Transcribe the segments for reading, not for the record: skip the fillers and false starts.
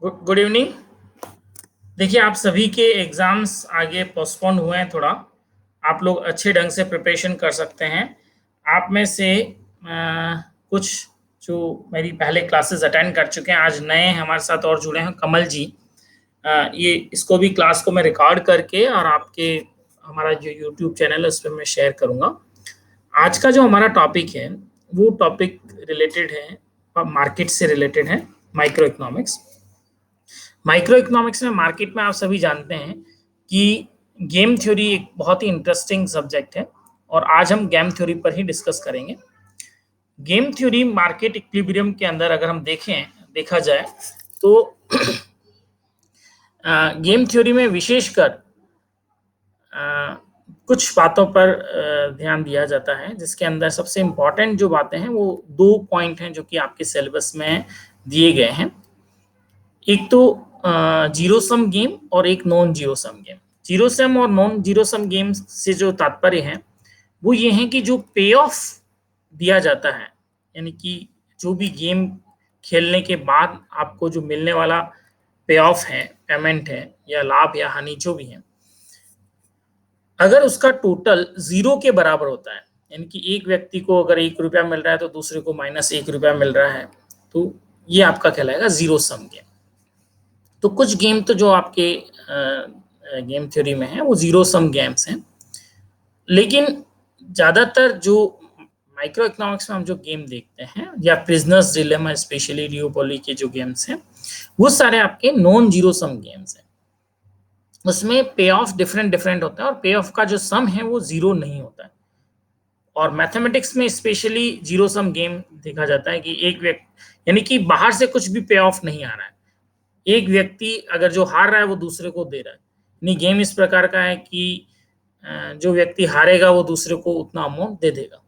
Good evening. देखिए, आप सभी के एग्जाम्स आगे पोस्टपोन हुए हैं थोड़ा। आप लोग अच्छे ढंग से प्रिपरेशन कर सकते हैं। आप में से कुछ जो मेरी पहले क्लासेस अटेंड कर चुके हैं, आज नए हमारे साथ और जुड़े हैं, कमल जी। ये इसको भी क्लास को मैं रिकॉर्ड करके और आपके हमारा जो यूट्यूब चैनल है उस पर मैं शेयर करूँगा। आज का जो हमारा टॉपिक है वो टॉपिक रिलेटेड है, मार्केट से रिलेटेड है, माइक्रो इकोनॉमिक्स। माइक्रो इकोनॉमिक्स में मार्केट में आप सभी जानते हैं कि गेम थ्योरी एक बहुत ही इंटरेस्टिंग सब्जेक्ट है और आज हम गेम थ्योरी पर ही डिस्कस करेंगे। गेम थ्योरी मार्केट इक्विलिब्रियम के अंदर अगर हम देखा जाए तो गेम थ्योरी में विशेषकर कुछ बातों पर ध्यान दिया जाता है, जिसके अंदर सबसे इम्पोर्टेंट जो बातें हैं वो दो पॉइंट हैं जो कि आपके सिलेबस में दिए गए हैं। एक तो जीरो सम गेम और एक non zero sum game. Zero sum और नॉन जीरो सम गेम से जो तात्पर्य है वो ये है कि जो पे ऑफ दिया जाता है, यानी कि जो भी गेम खेलने के बाद आपको जो मिलने वाला पे ऑफ है, पेमेंट है या लाभ या हानि जो भी है, अगर उसका टोटल जीरो के बराबर होता है, यानी कि एक व्यक्ति को अगर 1 रुपया मिल रहा है तो दूसरे को -1 रुपया मिल रहा है, तो ये आपका कहलाएगा जीरो सम गेम। तो कुछ गेम तो जो आपके गेम थ्योरी में है वो जीरो सम गेम्स हैं, लेकिन ज़्यादातर जो माइक्रो इकोनॉमिक्स में हम जो गेम देखते हैं या प्रिजनर्स डिलेमा, स्पेशली रियोपोली के जो गेम्स हैं, वो सारे आपके नॉन जीरो सम गेम्स हैं। उसमें पे ऑफ डिफरेंट डिफरेंट होता है और पे ऑफ का जो सम है वो जीरो नहीं होता है। और मैथमेटिक्स में स्पेशली जीरो सम गेम देखा जाता है कि एक व्यक्ति, यानी कि बाहर से कुछ भी पे ऑफ नहीं आ रहा है, एक व्यक्ति अगर जो हार रहा है वो दूसरे को दे रहा है। नहीं, गेम इस प्रकार का है कि जो व्यक्ति हारेगा वो दूसरे को उतना अमाउंट दे देगा,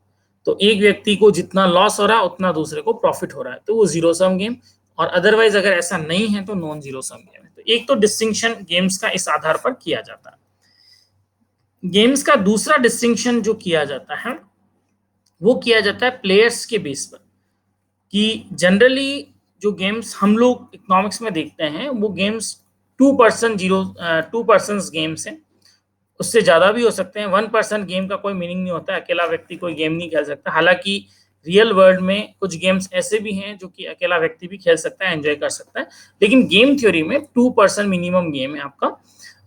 तो एक व्यक्ति को जितना लॉस हो रहा है उतना दूसरे को प्रॉफिट हो रहा है, तो वो जीरो सम गेम। और अदरवाइज अगर ऐसा नहीं है तो नॉन जीरो सम गेम है। तो एक तो डिस्टिंक्शन गेम्स का इस आधार पर किया जाता है। गेम्स का दूसरा डिस्टिंक्शन जो किया जाता है वो किया जाता है प्लेयर्स के बेस पर, कि जनरली जो गेम्स हम लोग इकोनॉमिक्स में देखते हैं वो गेम्स 2 पर्सन गेम्स हैं। उससे ज़्यादा भी हो सकते हैं। 1 पर्सन गेम का कोई मीनिंग नहीं होता है, अकेला व्यक्ति कोई गेम नहीं खेल सकता। हालांकि रियल वर्ल्ड में कुछ गेम्स ऐसे भी हैं जो कि अकेला व्यक्ति भी खेल सकता है, एंजॉय कर सकता है, लेकिन गेम थ्योरी में 2 पर्सन मिनिमम गेम है आपका,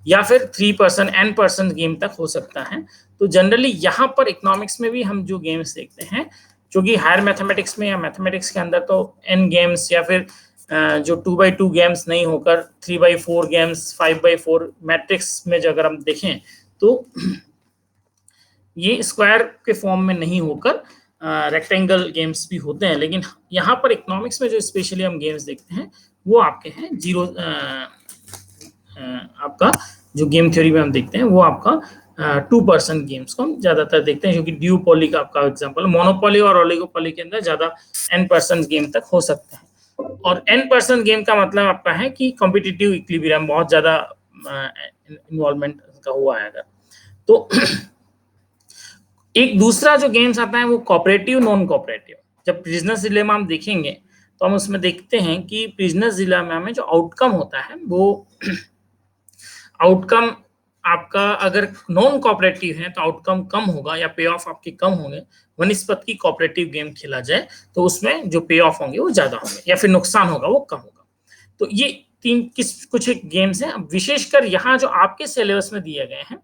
या फिर 3 पर्सन N पर्सन गेम तक हो सकता है। तो जनरली यहाँ पर इकोनॉमिक्स में भी हम जो गेम्स देखते हैं, क्योंकि हायर मैथमेटिक्स में या मैथमेटिक्स के अंदर तो N गेम्स या फिर जो 2x2 गेम्स नहीं होकर 3x4 गेम्स, 5x4 मैट्रिक्स में जो अगर हम देखें तो ये स्क्वायर के फॉर्म में नहीं होकर रेक्टेंगल गेम्स भी होते हैं। लेकिन यहाँ पर इकोनॉमिक्स में जो स्पेशली हम गेम्स देखते हैं वो आपके हैं जीरो, आपका जो गेम थ्योरी में हम देखते हैं वो आपका 2 पर्सन गेम्स को हम ज्यादातर देखते हैं, क्योंकि ड्यूपोली का आपका एग्जांपल, मोनोपोली और ओलिगोपोली के अंदर ज्यादा N पर्सन गेम तक हो सकते हैं। और N पर्सन गेम का मतलब आपका है कि कॉम्पिटिटिव इक्विलिब्रियम बहुत ज्यादा इन्वॉल्वमेंट का हुआ है अगर तो। एक दूसरा जो गेम्स आता है वो कोऑपरेटिव, नॉन कोऑपरेटिव। जब प्रिजनर्स डिलेमा हम देखेंगे तो हम उसमें देखते हैं कि प्रिजनर्स डिलेमा में जो आउटकम होता है वो आउटकम आपका अगर नॉन कोऑपरेटिव है तो आउटकम कम होगा या पे ऑफ आपके कम होंगे, वनिस्पत की कोऑपरेटिव गेम खेला जाए तो उसमें जो पे ऑफ होंगे वो ज्यादा होंगे या फिर नुकसान होगा वो कम होगा। तो ये कुछ गेम्स हैं। विशेषकर यहाँ जो आपके सिलेबस में दिए गए हैं,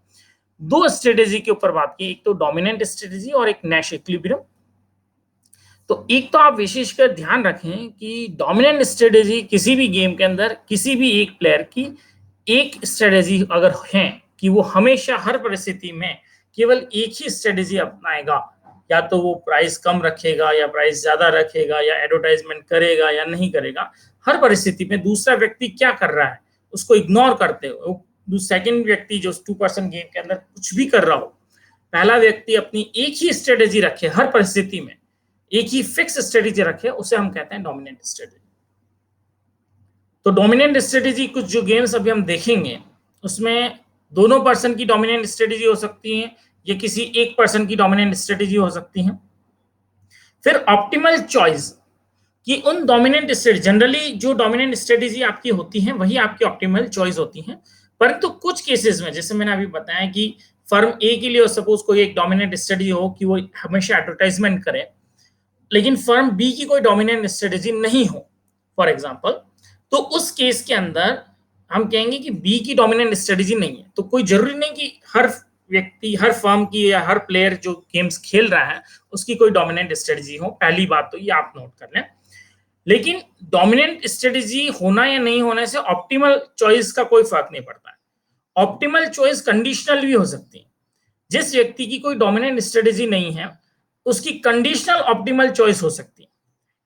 दो स्ट्रेटेजी के ऊपर बात की, एक तो डोमिनेंट स्ट्रेटेजी और एक नैश इक्विलिब्रियम। तो एक तो आप विशेषकर ध्यान रखें कि डोमिनेंट स्ट्रेटेजी किसी भी गेम के अंदर किसी भी एक प्लेयर की एक स्ट्रेटेजी अगर है कि वो हमेशा हर परिस्थिति में केवल एक ही स्ट्रेटेजी अपनाएगा, या तो वो प्राइस कम रखेगा या प्राइस ज्यादा रखेगा या एडवर्टाइजमेंट करेगा या नहीं करेगा, हर परिस्थिति में दूसरा व्यक्ति क्या कर रहा है उसको इग्नोर करते हो, सेकंड व्यक्ति जो 2 पर्सन गेम के अंदर कुछ भी कर रहा हो, पहला व्यक्ति अपनी एक ही स्ट्रेटेजी रखे हर परिस्थिति में, एक ही फिक्स स्ट्रेटेजी रखे, उसे हम कहते हैं डोमिनेंट स्ट्रेटेजी। तो डोमिनेंट स्ट्रेटेजी कुछ जो गेम्स अभी हम देखेंगे उसमें दोनों पर्सन की डोमिनेंट स्ट्रेटेजी हो सकती है या किसी एक पर्सन की डोमिनेंट स्ट्रेटेजी हो सकती है। फिर ऑप्टिमल चॉइस, कि उन डोमिनेंट स्ट्रेटजी, जनरली जो डोमिनेंट स्ट्रेटजी आपकी होती है वही आपकी ऑप्टिमल चॉइस होती है, परंतु कुछ केसेस में जैसे मैंने अभी बताया कि फर्म ए के लिए सपोज कोई एक डोमिनेंट स्ट्रेटजी हो कि वो हमेशा एडवर्टाइजमेंट करे, लेकिन फर्म बी की कोई डोमिनेंट स्ट्रेटजी नहीं हो फॉर एग्जांपल, तो उस केस के अंदर हम कहेंगे कि बी की डोमिनेंट स्ट्रेटजी नहीं है। तो कोई जरूरी नहीं कि हर व्यक्ति, हर फर्म की या हर प्लेयर जो गेम्स खेल रहा है उसकी कोई डोमिनेंट स्ट्रेटजी हो, पहली बात तो ये आप नोट कर लें। लेकिन डोमिनेंट स्ट्रेटजी होना या नहीं होने से ऑप्टिमल चॉइस का कोई फर्क नहीं पड़ता है। ऑप्टिमल चॉइस कंडीशनल भी हो सकती है। जिस व्यक्ति की कोई डोमिनेंट स्ट्रेटजी नहीं है उसकी कंडीशनल ऑप्टिमल चॉइस हो सकती है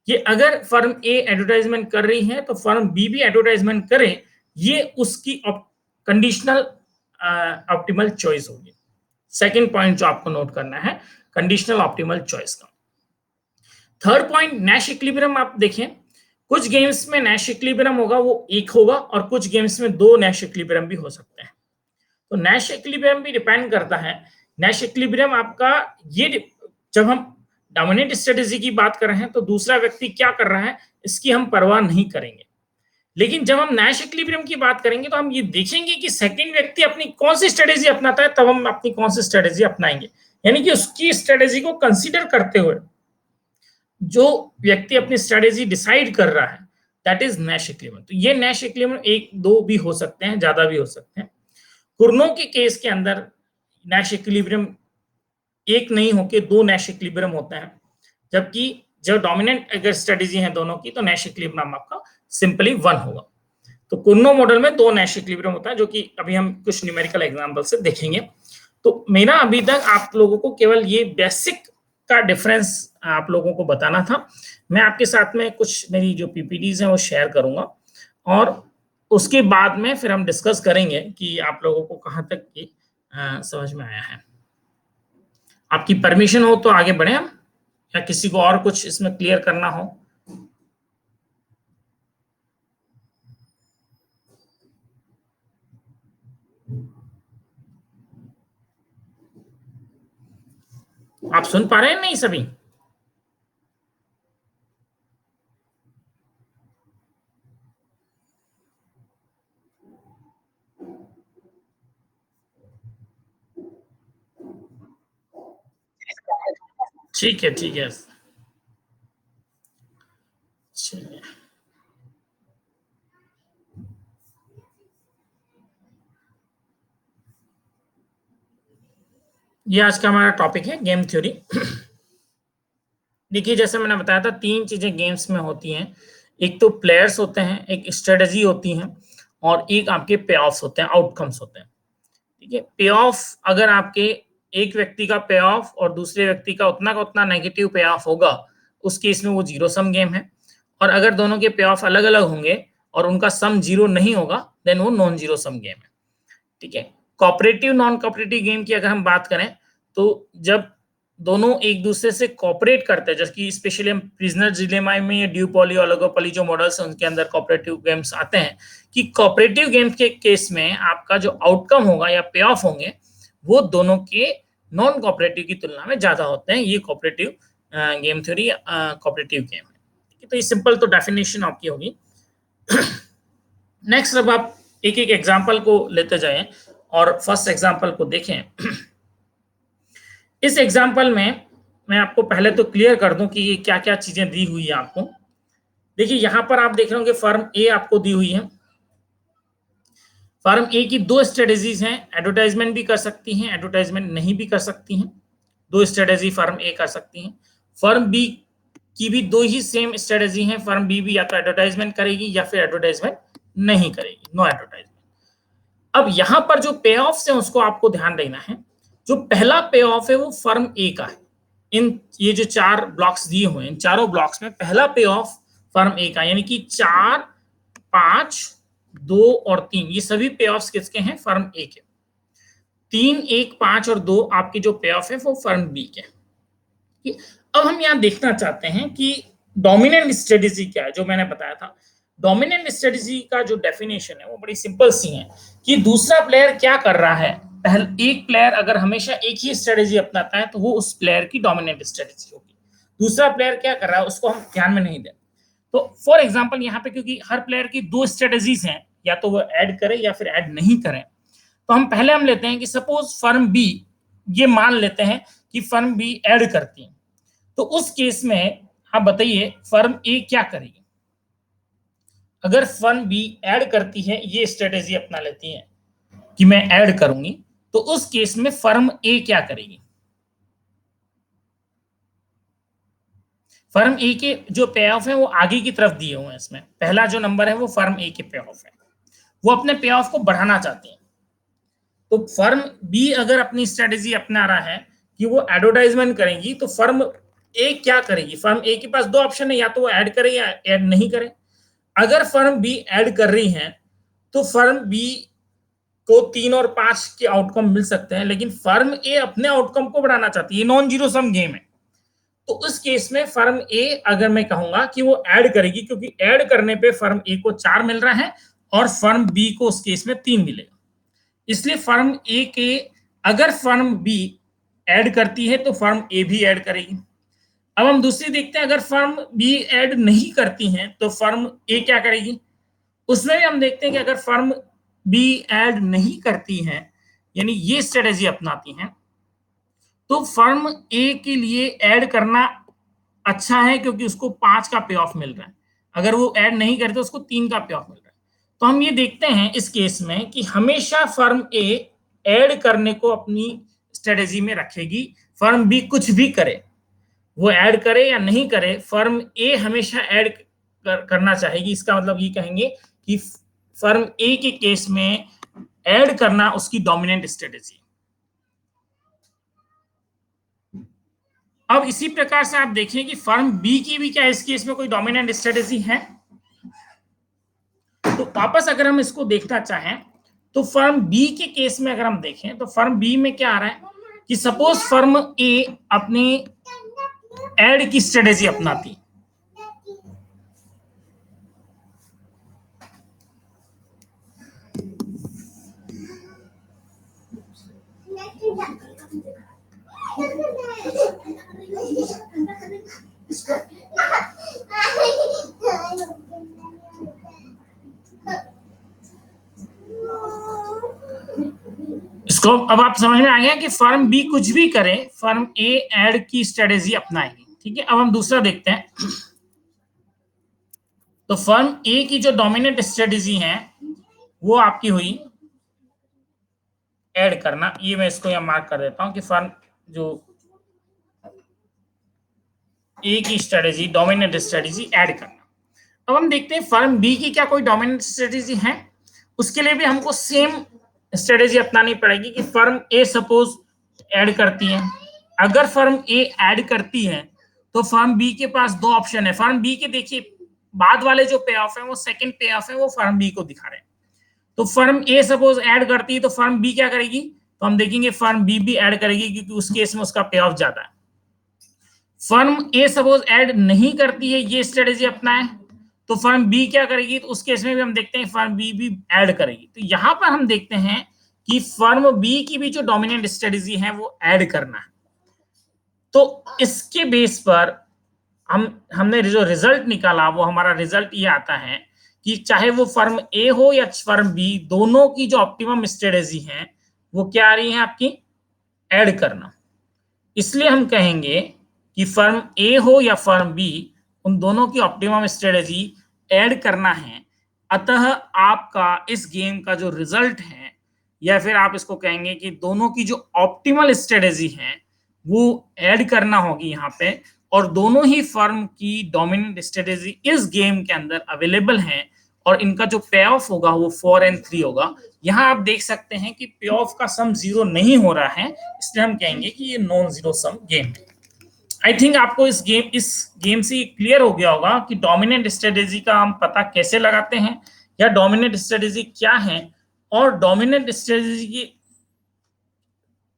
कि अगर फर्म ए एडवर्टाइजमेंट कर रही है तो फर्म बी भी एडवर्टाइजमेंट करे, ये उसकी कंडीशनल ऑप्टिमल चॉइस होगी। सेकंड पॉइंट जो आपको नोट करना है कंडीशनल ऑप्टिमल चॉइस का। Third point Nash equilibrium. आप देखें कुछ गेम्स में नैश इक्विलिब्रियम होगा वो एक होगा और कुछ गेम्स में दो नैश इक्विलिब्रियम भी हो सकते हैं। तो नैश इक्विलिब्रियम भी डिपेंड करता है। नैश इक्विलिब्रियम आपका ये, जब हम डोमिनेंट स्ट्रेटजी की बात कर रहे हैं तो दूसरा व्यक्ति क्या कर रहा है इसकी हम परवाह नहीं करेंगे, लेकिन जब हम नैश इक्विलिब्रियम की बात करेंगे तो हम ये देखेंगे कि सेकंड व्यक्ति अपनी कौन सी स्ट्रेटजी अपनाता है, तब हम अपनी कौन सी स्ट्रेटजी अपनाएंगे। यानी कि उसकी स्ट्रेटजी को कंसीडर करते हुए जो व्यक्ति अपनी स्ट्रेटजी डिसाइड कर रहा है दैट इज नैश इक्विलिब्रियम। तो ये नैश इक्विलिब्रियम एक दो भी हो सकते हैं, ज्यादा भी हो सकते हैं। कुर्नों के केस के अंदर नैश इक्विलिब्रियम एक नहीं होके दो नैश इक्विलिब्रियम होते हैं, जबकि जो डोमिनेंट अगर स्ट्रेटजी है दोनों की तो नैश इक्विलिब्रियम आपका सिंपली वन होगा। तो कुर्नो मॉडल में दो नैश इक्विलिब्रियम होता है, जो कि अभी हम कुछ न्यूमेरिकल एग्जांपल से देखेंगे। तो मेरा अभी तक आप लोगों को केवल ये बेसिक का डिफरेंस आप लोगों को बताना था। मैं आपके साथ में कुछ मेरी जो पीपीटीज हैं वो शेयर करूंगा और उसके बाद में फिर हम डिस्कस करेंगे कि आप लोगों को कहाँ तक ये समझ में आया है। आपकी परमिशन हो तो आगे बढ़े हम, या किसी को और कुछ इसमें क्लियर करना हो। आप सुन पा रहे हैं नहीं सभी? ठीक है, ठीक है, चलिए। ये आज का हमारा टॉपिक है गेम थ्योरी। देखिए जैसे मैंने बताया था तीन चीजें गेम्स में होती हैं, एक तो प्लेयर्स होते हैं, एक स्ट्रेटजी होती है और एक आपके पे ऑफ्स होते हैं, आउटकम्स होते हैं। ठीक है, पे ऑफ अगर आपके एक व्यक्ति का पे ऑफ और दूसरे व्यक्ति का उतना नेगेटिव पे ऑफ होगा उस केस में वो जीरो सम गेम है, और अगर दोनों के पे ऑफ अलग अलग होंगे और उनका सम जीरो नहीं होगा देन वो नॉन जीरो सम गेम है। ठीक है, कोऑपरेटिव नॉन कोऑपरेटिव गेम की अगर हम बात करें तो जब दोनों एक दूसरे से कोऑपरेट करते हैं, जैसे कि स्पेशली हम प्रिजनर डिलेमा में या ड्यूपोली ओलिगोपोली जो मॉडल्स हैं उनके अंदर कोऑपरेटिव गेम्स आते हैं, कि कोऑपरेटिव गेम के केस में आपका जो आउटकम होगा या पे ऑफ होंगे वो दोनों के नॉन कोऑपरेटिव की तुलना में ज्यादा होते हैं। ये cooperative game theory cooperative game है। तो ये सिंपल तो डेफिनेशन आपकी होगी। नेक्स्ट अब आप एक एक एग्जाम्पल को लेते जाएं और फर्स्ट एग्जाम्पल को देखें। इस एग्जाम्पल में मैं आपको पहले तो क्लियर कर दूं कि ये क्या क्या चीजें दी हुई है आपको। देखिए यहां पर आप देख रहे होंगे फर्म ए आपको दी हुई है। फर्म ए की दो स्ट्रेटेजीज हैं, एडवर्टाइजमेंट भी कर सकती हैं, एडवर्टाइजमेंट नहीं भी कर सकती हैं। दो स्ट्रेटेजी फर्म ए कर सकती हैं। फर्म बी की भी दो ही सेम स्ट्रेटेजी हैं, फर्म बी भी या तो एडवर्टाइजमेंट करेगी या फिर एडवर्टाइजमेंट नहीं करेगी, नो एडवर्टाइजमेंट। अब यहां पर जो पे ऑफ है उसको आपको ध्यान देना है। जो पहला पे ऑफ है वो फर्म ए का है। इन ये जो चार ब्लॉक्स दिए हुए हैं इन चारों ब्लॉक्स में पहला पे ऑफ फर्म ए का, यानी कि 4, 5, 2 और 3 ये सभी पे ऑफ किसके हैं? फर्म ए के। 3, 1, 5 और 2 आपके जो पे ऑफ है वो फर्म बी के। अब हम यहां देखना चाहते हैं कि डोमिनेंट स्ट्रेटेजी क्या है। जो मैंने बताया था डोमिनेंट स्ट्रेटेजी का जो डेफिनेशन है वो बड़ी सिंपल सी है कि दूसरा प्लेयर क्या कर रहा है। पहले एक प्लेयर अगर हमेशा एक ही स्ट्रेटेजी अपनाता है तो वो उस प्लेयर की डोमिनेंट स्ट्रेटेजी होगी। दूसरा प्लेयर क्या कर रहा है उसको हम ध्यान में नहीं दें। तो फॉर एग्जांपल यहाँ पे क्योंकि हर प्लेयर की दो स्ट्रेटजीज हैं, या तो वो ऐड करे या फिर ऐड नहीं करें, तो हम पहले हम लेते हैं कि सपोज फर्म बी, ये मान लेते हैं कि फर्म बी ऐड करती है, तो उस केस में आप बताइए फर्म ए क्या करेगी। अगर फर्म बी ऐड करती है, ये स्ट्रेटेजी अपना लेती है कि मैं ऐड करूंगी, तो उस केस में फर्म ए क्या करेगी। फर्म ए के जो पे ऑफ है वो आगे की तरफ दिए हुए हैं, इसमें पहला जो नंबर है वो फर्म ए के पे ऑफ है, वो अपने पे ऑफ को बढ़ाना चाहती है। तो फर्म बी अगर अपनी स्ट्रेटेजी अपना रहा है कि वो एडवर्टाइजमेंट करेगी, तो फर्म ए क्या करेगी। फर्म ए के पास दो ऑप्शन है, या तो वो ऐड करे या ऐड नहीं करे। अगर फर्म बी ऐड कर रही है तो फर्म बी को 3 और 5 के आउटकम मिल सकते हैं, लेकिन फर्म ए अपने आउटकम को बढ़ाना चाहती है, नॉन जीरो सम गेम है। तो उस केस में फर्म ए, अगर मैं कहूंगा कि वो ऐड करेगी, क्योंकि ऐड करने पे फर्म ए को 4 मिल रहा है और फर्म बी को उस केस में 3 मिलेगा, इसलिए फर्म ए के, अगर फर्म बी ऐड करती है तो फर्म ए भी ऐड करेगी। अब हम दूसरी देखते हैं, अगर फर्म बी ऐड नहीं करती है तो फर्म ए क्या करेगी। उसमें भी हम देखते हैं कि अगर फर्म बी ऐड नहीं करती है, यानी ये स्ट्रेटेजी अपनाती हैं, तो फर्म ए के लिए ऐड करना अच्छा है, क्योंकि उसको 5 का पे ऑफ मिल रहा है। अगर वो ऐड नहीं करे तो उसको 3 का पे ऑफ मिल रहा है। तो हम ये देखते हैं इस केस में कि हमेशा फर्म ए ऐड करने को अपनी स्ट्रेटेजी में रखेगी, फर्म बी कुछ भी करे, वो ऐड करे या नहीं करे, फर्म ए हमेशा ऐड करना चाहेगी। इसका मतलब ये कहेंगे कि फर्म ए के केस में ऐड करना उसकी डोमिनेंट स्ट्रेटेजी। अब इसी प्रकार से आप देखें कि फर्म बी की भी क्या इस केस में कोई डोमिनेंट स्ट्रेटेजी है। तो वापस अगर हम इसको देखना चाहें, तो फर्म बी के केस में अगर हम देखें, तो फर्म बी में क्या आ रहा है कि सपोज फर्म ए अपनी ऐड की स्ट्रेटेजी अपनाती, इसको अब आप समझ में आ गया कि फर्म बी कुछ भी करे, फर्म ए ऐड की स्ट्रेटेजी अपनाएगी। ठीक है, अब हम दूसरा देखते हैं। तो फर्म ए की जो डोमिनेंट स्ट्रेटेजी है वो आपकी हुई ऐड करना। ये मैं इसको यहां मार्क कर देता हूं कि फर्म जो ए की स्ट्रेटेजी, डोमिनेंट स्ट्रेटेजी ऐड करना। अब हम देखते हैं फर्म बी की क्या कोई डोमिनेंट स्ट्रेटेजी है। उसके लिए भी हमको सेम स्ट्रेटेजी अपनानी पड़ेगी कि फर्म ए सपोज ऐड करती है। अगर फर्म ए ऐड करती है तो फर्म बी के पास दो ऑप्शन है। फर्म बी के देखिए बाद वाले जो पे ऑफ है वो सेकंड पे ऑफ है, वो फर्म बी को दिखा रहे हैं। तो फर्म ए सपोज ऐड करती है तो फर्म बी क्या करेगी, तो हम देखेंगे फर्म बी भी ऐड करेगी, क्योंकि उस केस में उसका पे ऑफ ज्यादा है। फर्म ए सपोज ऐड नहीं करती है, ये स्ट्रेटेजी अपनाए, तो फर्म बी क्या करेगी, तो उस केस में भी हम देखते हैं फर्म बी भी ऐड करेगी। तो यहां पर हम देखते हैं कि फर्म बी की भी जो डोमिनेंट स्ट्रेटेजी है वो ऐड करना है। तो इसके बेस पर हमने जो रिजल्ट निकाला, वो हमारा रिजल्ट ये आता है कि चाहे वो फर्म ए हो या फर्म बी, दोनों की जो ऑप्टिमम स्ट्रेटेजी है वो क्या आ रही है आपकी, ऐड करना। इसलिए हम कहेंगे कि फर्म ए हो या फर्म बी, उन दोनों की ऑप्टिमम स्ट्रेटेजी ऐड करना है। अतः आपका इस गेम का जो रिजल्ट है, या फिर आप इसको कहेंगे कि दोनों की जो ऑप्टिमल स्ट्रेटेजी है वो ऐड करना होगी यहाँ पे, और दोनों ही फर्म की डोमिनेंट स्ट्रेटेजी इस गेम के अंदर अवेलेबल है, और इनका जो पे ऑफ होगा वो 4 और 3 होगा। यहाँ आप देख सकते हैं कि पे ऑफ का सम 0 नहीं हो रहा है, इसलिए हम कहेंगे कि ये नॉन जीरो सम गेम है। आई थिंक आपको इस गेम से क्लियर हो गया होगा कि डोमिनेंट स्ट्रेटेजी का हम पता कैसे लगाते हैं, या डोमिनेंट स्ट्रेटेजी क्या है, और डोमिनेंट स्ट्रेटेजी की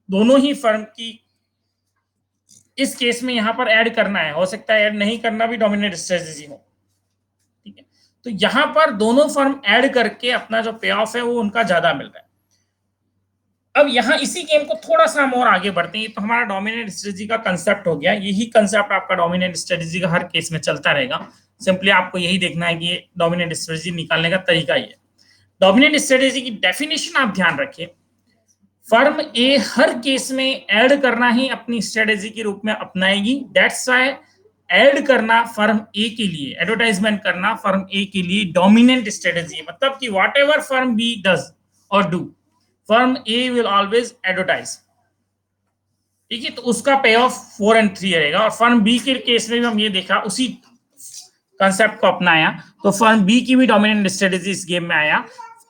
दोनों ही फर्म की इस केस में यहाँ पर ऐड करना है, हो सकता है ऐड नहीं करना भी डोमिनेंट स्ट्रेटेजी हो। ठीक है, तो यहाँ पर दोनों फर्म ऐड करके अपना जो पे ऑफ है वो उनका ज्यादा मिल रहा है। अब यहाँ इसी गेम को थोड़ा सा हम और आगे बढ़ते हैं। तो हमारा डोमिनेंट स्ट्रेटेजी का कंसेप्ट हो गया, यही कंसेप्ट आपका डोमिनेंट स्ट्रेटेजी का हर केस में चलता रहेगा। सिंपली आपको यही देखना है कि डोमिनेंट स्ट्रेटेजी निकालने का तरीका ये। डोमिनेंट स्ट्रेटेजी की डेफिनेशन आप ध्यान रखिए, फर्म ए हर केस में ऐड करना ही अपनी स्ट्रेटेजी के रूप में अपनाएगी। दैट्स व्हाई ऐड करना फर्म ए के लिए, एडवर्टाइजमेंट करना फर्म ए के लिए डोमिनेंट स्ट्रेटेजी है। मतलब कि whatever firm B does और do, firm A will always advertise. ठीक है, तो उसका पे ऑफ 4 और 3 रहेगा। और फर्म बी के केस में भी हम ये देखा, उसी कंसेप्ट को अपनाया, तो फर्म बी की भी डोमिनेंट स्ट्रेटेजी इस गेम में आया।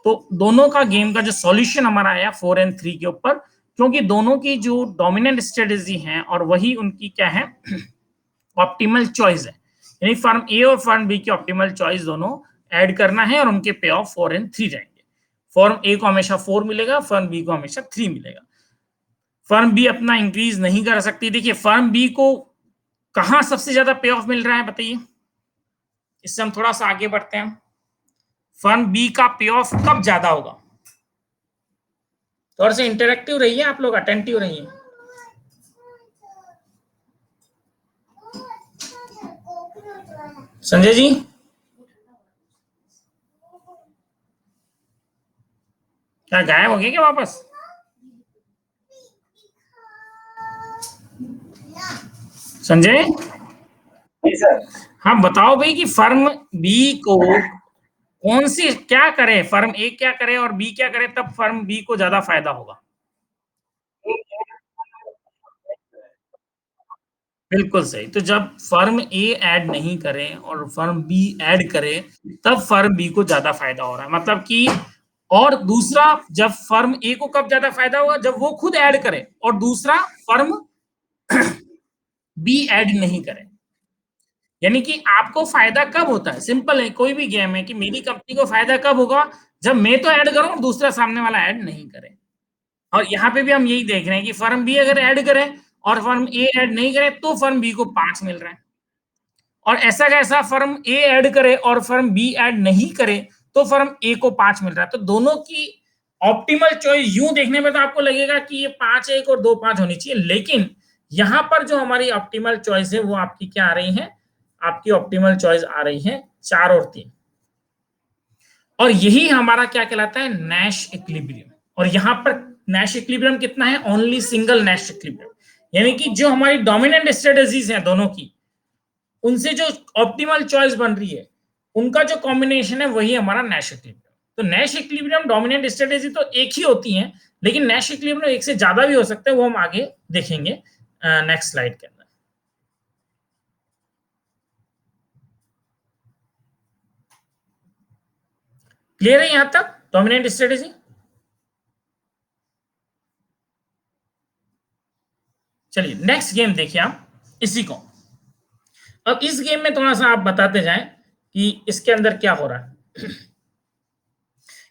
तो दोनों का गेम का जो सॉल्यूशन हमारा आया 4 और 3 के ऊपर, क्योंकि दोनों की जो डोमिनेंट स्ट्रेटेजी है और वही उनकी क्या है, ऑप्टिमल चॉइस है। यानी फर्म ए और फर्म बी की ऑप्टिमल चॉइस दोनों ऐड करना है और उनके पे ऑफ 4 और 3 जाएंगे। फर्म ए को हमेशा 4 मिलेगा, फर्म बी को हमेशा 3 मिलेगा। फर्म बी अपना इंक्रीज नहीं कर सकती। देखिए फर्म बी को कहां सबसे ज्यादा पे ऑफ मिल रहा है बताइए, इससे हम थोड़ा सा आगे बढ़ते हैं। फर्म बी का पे ऑफ कब ज्यादा होगा? थोड़ा सा इंटरेक्टिव रहिए आप लोग, अटेंटिव रहिए। संजय जी, क्या गायब हो गए क्या वापस? संजय, हाँ बताओ भाई कि फर्म बी को कौन सी क्या करे, फर्म ए क्या करे और बी क्या करे, तब फर्म बी को ज्यादा फायदा होगा। बिल्कुल सही। तो जब फर्म ए ऐड नहीं करे और फर्म बी ऐड करे, तब फर्म बी को ज्यादा फायदा हो रहा है। मतलब कि, और दूसरा, जब फर्म ए को कब ज्यादा फायदा होगा, जब वो खुद ऐड करे, और दूसरा फर्म बी ऐड नहीं करे। यानी कि आपको फायदा कब होता है, सिंपल है, कोई भी गेम है कि मेरी कंपनी को फायदा कब होगा, जब मैं तो ऐड करूं और दूसरा सामने वाला ऐड नहीं करे। और यहाँ पे भी हम यही देख रहे हैं कि फर्म बी अगर ऐड करे और फर्म ए ऐड नहीं करे, तो फर्म बी को 5 मिल रहा है। और ऐसा कैसा, फर्म ए ऐड करे और फर्म बी ऐड नहीं करे, तो फर्म ए को 5 मिल रहा है। तो दोनों की ऑप्टिमल चॉइस यूं देखने में तो आपको लगेगा कि ये 5-1 और 2-5 होनी चाहिए, लेकिन यहां पर जो हमारी ऑप्टिमल चॉइस है वो आपकी क्या आ रही है, आपकी ऑप्टिमल चॉइस आ रही है 4 और 3। और यही हमारा क्या कहलाता है, नैश इक्विलिब्रियम। और यहां पर नैश इक्विलिब्रियम कितना है, ओनली सिंगल नैश इक्विलिब्रियम। यानी कि जो हमारी डोमिनेंट स्ट्रेटेजीज हैं दोनों की, उनसे जो ऑप्टिमल चॉइस बन रही है, उनका जो कॉम्बिनेशन है वही हमारा नैश इक्विलिब्रियम। तो नैश इक्विलिब्रियम डोमिनेंट स्ट्रेटेजी तो एक ही होती है, लेकिन नैश इक्विलिब्रियम एक से ज्यादा भी हो सकते हैं, वो हम आगे देखेंगे नेक्स्ट स्लाइड के अंदर। क्लियर है यहां तक डोमिनेंट स्ट्रेटेजी? चलिए नेक्स्ट गेम देखिए आप इसी को। अब इस गेम में थोड़ा सा आप बताते जाएं कि इसके अंदर क्या हो रहा है।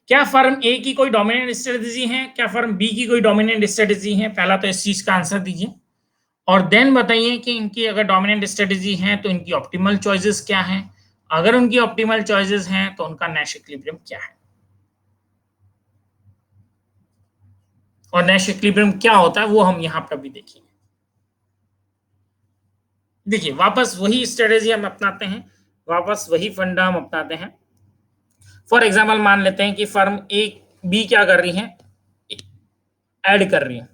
क्या फर्म ए की कोई डोमिनेंट स्ट्रेटेजी है, क्या फर्म बी की कोई डोमिनेंट स्ट्रेटेजी है? पहला तो इस चीज का आंसर दीजिए, और देन बताइए कि इनकी अगर डोमिनेंट स्ट्रेटेजी है तो इनकी ऑप्टिमल चॉइसेस क्या हैं। अगर उनकी ऑप्टिमल चॉइसेस हैं तो उनका नैश इक्विलिब्रियम क्या है, और नैश इक्विलिब्रियम क्या होता है वो हम यहां पर भी देखेंगे। देखिए वापस वही स्ट्रेटेजी हम अपनाते हैं, वापस वही फंडा हम अपनाते हैं। फॉर एग्जाम्पल मान लेते हैं कि फर्म ए बी क्या कर रही है, ऐड कर रही है।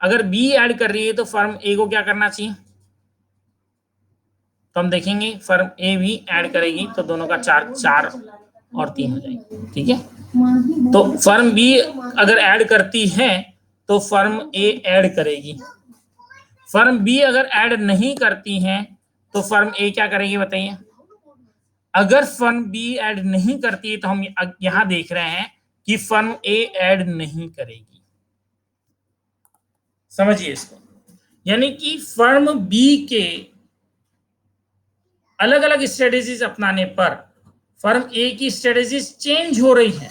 अगर बी ऐड कर रही है तो फर्म ए को क्या करना चाहिए, तो हम देखेंगे फर्म ए भी ऐड करेगी तो दोनों का 4-4 और 3 हो जाएगी। ठीक है, तो फर्म बी अगर ऐड करती है तो फर्म ए ऐड करेगी। फर्म बी अगर ऐड नहीं करती है तो फर्म ए क्या करेगी बताइए। अगर फर्म बी ऐड नहीं करती है तो हम यहां देख रहे हैं कि फर्म ए ऐड नहीं करेगी। समझिए इसको, यानी कि फर्म बी के अलग अलग स्ट्रेटेजीज अपनाने पर फर्म ए की स्ट्रेटेजीज चेंज हो रही है।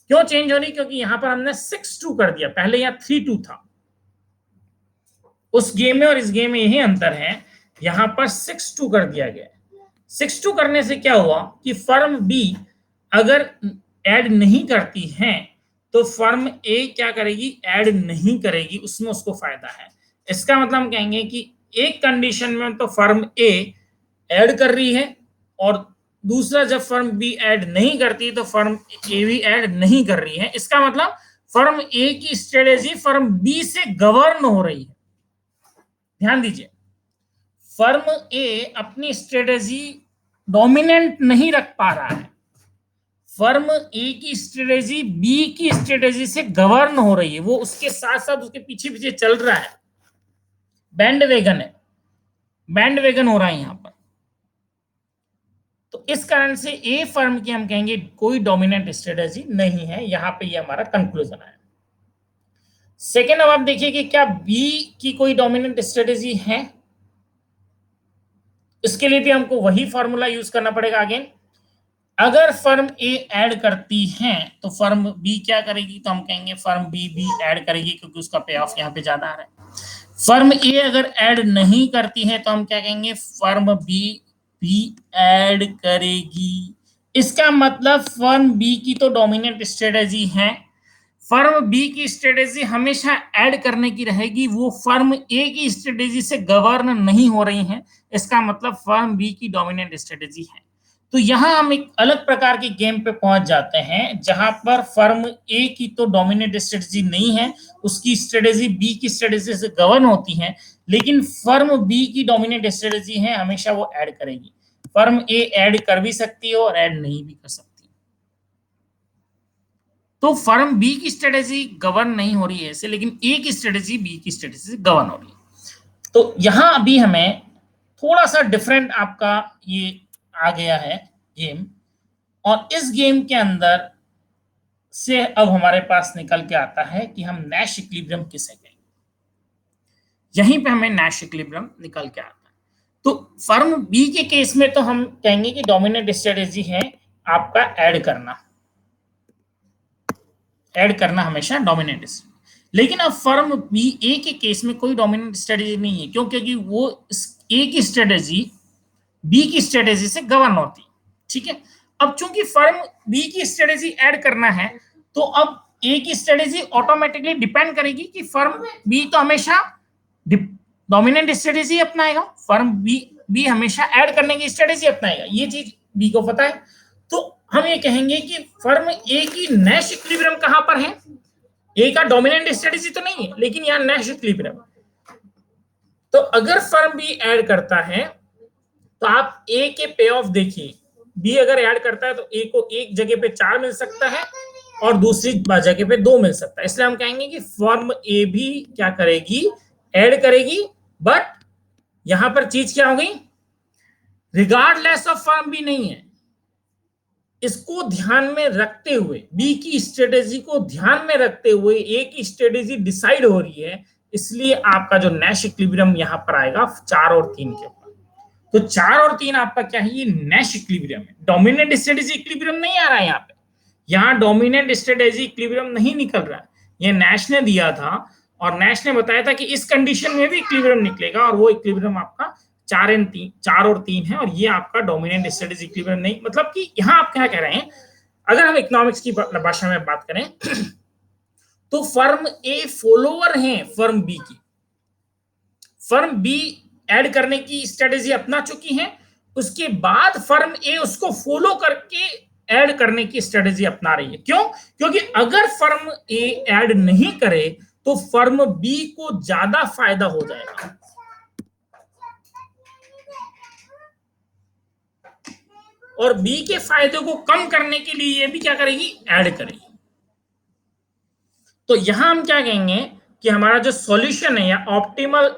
क्यों चेंज हो रही? क्योंकि यहां पर हमने 6-2 कर दिया, पहले यहां 3-2 था। उस गेम में और इस गेम में यही अंतर है, यहां पर 6-2 कर दिया गया। 6-2 करने से क्या हुआ कि फर्म बी अगर ऐड नहीं करती है तो फर्म ए क्या करेगी, ऐड नहीं करेगी, उसमें उसको फायदा है। इसका मतलब हम कहेंगे कि एक कंडीशन में तो फर्म ए ऐड कर रही है, और दूसरा जब फर्म बी ऐड नहीं करती तो फर्म ए भी ऐड नहीं कर रही है। इसका मतलब फर्म ए की स्ट्रेटेजी फर्म बी से गवर्न हो रही है। ध्यान दीजिए, फर्म ए अपनी स्ट्रेटेजी डोमिनेंट नहीं रख पा रहा है, फर्म ए की स्ट्रेटेजी बी की स्ट्रेटेजी से गवर्न हो रही है, वो उसके साथ साथ उसके पीछे पीछे चल रहा है, बैंड वेगन है, बैंड वेगन हो रहा है यहां पर। तो इस कारण से ए फर्म की हम कहेंगे कोई डोमिनेंट स्ट्रेटेजी नहीं है, यहां पे ये हमारा कंक्लूजन है। सेकेंड, अब आप देखिए कि क्या बी की कोई डोमिनेंट स्ट्रेटेजी है। इसके लिए भी हमको वही फॉर्मूला यूज करना पड़ेगा अगेन। अगर फर्म ए ऐड करती है तो फर्म बी क्या करेगी, तो हम कहेंगे फर्म बी भी ऐड करेगी, क्योंकि उसका पे ऑफ यहाँ पे ज्यादा आ रहा है। फर्म ए अगर ऐड नहीं करती है तो हम क्या कहेंगे, फर्म बी भी ऐड करेगी। इसका मतलब फर्म बी की तो डोमिनेंट स्ट्रेटेजी है, फर्म बी की स्ट्रेटेजी हमेशा ऐड करने की रहेगी, वो फर्म ए की स्ट्रेटेजी से गवर्न नहीं हो रही है। इसका मतलब फर्म बी की डोमिनेंट स्ट्रेटेजी है। तो यहां हम एक अलग प्रकार के गेम पे पहुंच जाते हैं, जहां पर फर्म ए की तो डोमिनेंट स्ट्रेटेजी नहीं है, उसकी स्ट्रेटेजी बी की स्ट्रेटेजी से गवर्न होती है, लेकिन फर्म बी की डोमिनेंट स्ट्रेटेजी है, हमेशा वो ऐड करेगी। फर्म ए ऐड कर भी सकती है और ऐड नहीं भी कर सकती। तो फर्म बी की स्ट्रेटेजी गवर्न नहीं हो रही है ऐसे, लेकिन ए की स्ट्रेटेजी बी की स्ट्रेटेजी से गवर्न हो रही है। तो यहां अभी हमें थोड़ा सा डिफरेंट आपका ये आ गया है गेम, और इस गेम के अंदर से अब हमारे पास निकल के आता है कि हम नैश इक्विलिब्रियम किसे कहेंगे। यहीं पे हमें नैश इक्विलिब्रियम निकल के आता है। तो फर्म बी के केस में तो हम कहेंगे कि डोमिनेंट स्ट्रेटेजी है आपका ऐड करना, ऐड करना हमेशा डोमिनेंट स्ट्रेटेजी। लेकिन अब फर्म बी ए के केस में कोई डोमिनेंट स्ट्रेटेजी नहीं है, क्यों, क्योंकि वो ए की स्ट्रेटेजी बी की स्ट्रेटेजी से गवर्न होती। ठीक है, अब चूंकि फर्म बी की स्ट्रेटेजी ऐड करना है, तो अब ए की स्ट्रेटेजी ऑटोमेटिकली डिपेंड करेगी कि फर्म बी तो हमेशा डोमिनेंट स्ट्रेटेजी अपनाएगा, फर्म बी हमेशा ऐड करने की स्ट्रेटेजी अपनाएगा, ये चीज बी को पता है। तो हम ये कहेंगे कि फर्म ए की नैश इक्विलिब्रियम कहां पर है, ए का डोमिनेंट स्ट्रेटेजी तो नहीं है, लेकिन यहां नैश इक्विलिब्रियम। तो अगर फर्म बी ऐड करता है तो आप ए के पे ऑफ देखिए, बी अगर ऐड करता है तो ए को एक जगह पे 4 मिल सकता है और दूसरी जगह पे 2 मिल सकता है। इसलिए हम कहेंगे कि फर्म ए भी क्या करेगी, ऐड करेगी, बट यहां पर चीज क्या हो गई, रिगार्डलेस ऑफ फर्म बी नहीं है। इसको ध्यान में रखते हुए, बी की स्ट्रेटेजी को ध्यान में रखते हुए ए की स्ट्रेटेजी डिसाइड हो रही है, इसलिए आपका जो नैश इक्विलिब्रियम यहां पर आएगा 4 और 3 के ऊपर। तो 4 और 3 आपका क्या है, ये नैश इक्विलिब्रियम है, डोमिनेंट स्ट्रेटेजी इक्विलिब्रियम नहीं आ रहा है यहाँ पे, यहाँ डोमिनेंट स्ट्रेटेजी इक्विलिब्रियम नहीं निकल रहा है, ये नैश ने दिया था, और नैश ने बताया था कि इस कंडीशन में भी इक्विलिब्रियम निकलेगा, और वो इक्विलिब्रियम आपका 4 और 3 है, और ये आपका डोमिनेंट स्ट्रेटेजी इक्विलिब्रियम नहीं। मतलब कि यहाँ आप क्या कह रहे हैं, अगर हम इकोनॉमिक्स की भाषा में बात करें तो फर्म ए फॉलोअर है फर्म बी की, फर्म बी ऐड करने की स्ट्रेटेजी अपना चुकी है, उसके बाद फर्म ए उसको फॉलो करके ऐड करने की स्ट्रेटेजी अपना रही है। क्यों, क्योंकि अगर फर्म ए ऐड नहीं करे तो फर्म बी को ज्यादा फायदा हो जाएगा, और बी के फायदे को कम करने के लिए ये भी क्या करेगी, ऐड करेगी। तो यहां हम क्या कहेंगे कि हमारा जो सॉल्यूशन है या ऑप्टिमल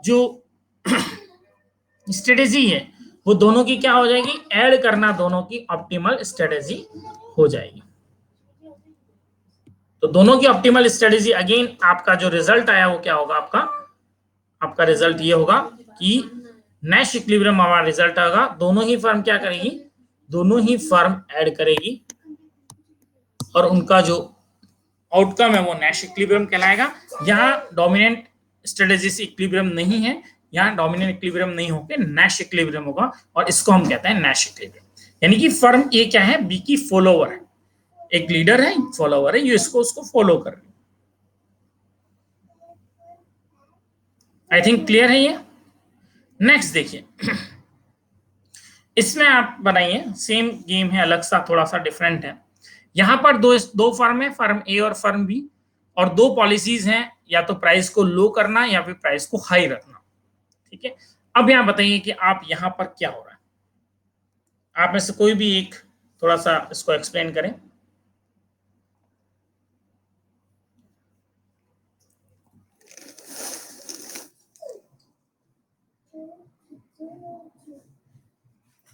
जो स्ट्रेटेजी है वो दोनों की क्या हो जाएगी, ऐड करना दोनों की ऑप्टिमल स्ट्रेटेजी हो जाएगी। तो दोनों की ऑप्टिमल स्ट्रेटेजी, अगेन आपका जो रिजल्ट आया वो क्या होगा, आपका रिजल्ट ये होगा कि नैश इक्विलिब्रियम हमारा रिजल्ट आएगा, दोनों ही फर्म क्या करेगी, दोनों ही फर्म ऐड करेगी, और उनका जो आउटकम है वो नैश इक्विलिब्रियम कहलाएगा। यहाँ डोमिनेंट स्ट्रेटेजी से इक्विलिब्रियम नहीं है, यहाँ डोमिनेंट इक्विलिब्रियम नहीं होकर नैश इक्विलिब्रियम होगा, और इसको हम कहते हैं नैश इक्विलिब्रियम। यानी कि फर्म ए क्या है, बी की फॉलोवर है, एक लीडर है, फॉलोवर है, ये इसको उसको फॉलो कर रही है। आई थिंक क्लियर है ये। नेक्स्ट देखिए, इसमें आप बनाइए, सेम गेम है, अलग सा थोड़ा सा डिफरेंट है। यहां पर दो दो फर्म है, फर्म ए और फर्म बी, और दो पॉलिसीज हैं, या तो प्राइस को लो करना या फिर प्राइस को हाई रखना। ठीक है, अब यहां बताइए कि आप यहां पर क्या हो रहा है। आप में से कोई भी एक थोड़ा सा इसको एक्सप्लेन करें।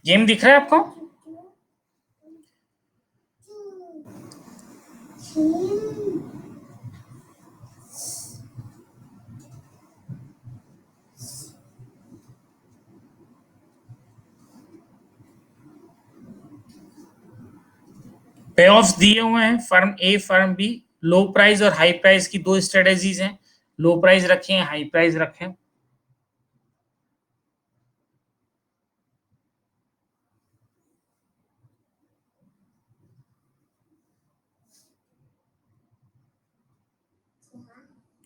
गेम दिख रहा है आपको? पे ऑफ दिए हुए हैं, फर्म ए फर्म बी, लो प्राइस और हाई प्राइस की दो स्ट्रेटेजीज हैं। लो प्राइस रखें, हाई प्राइस रखें।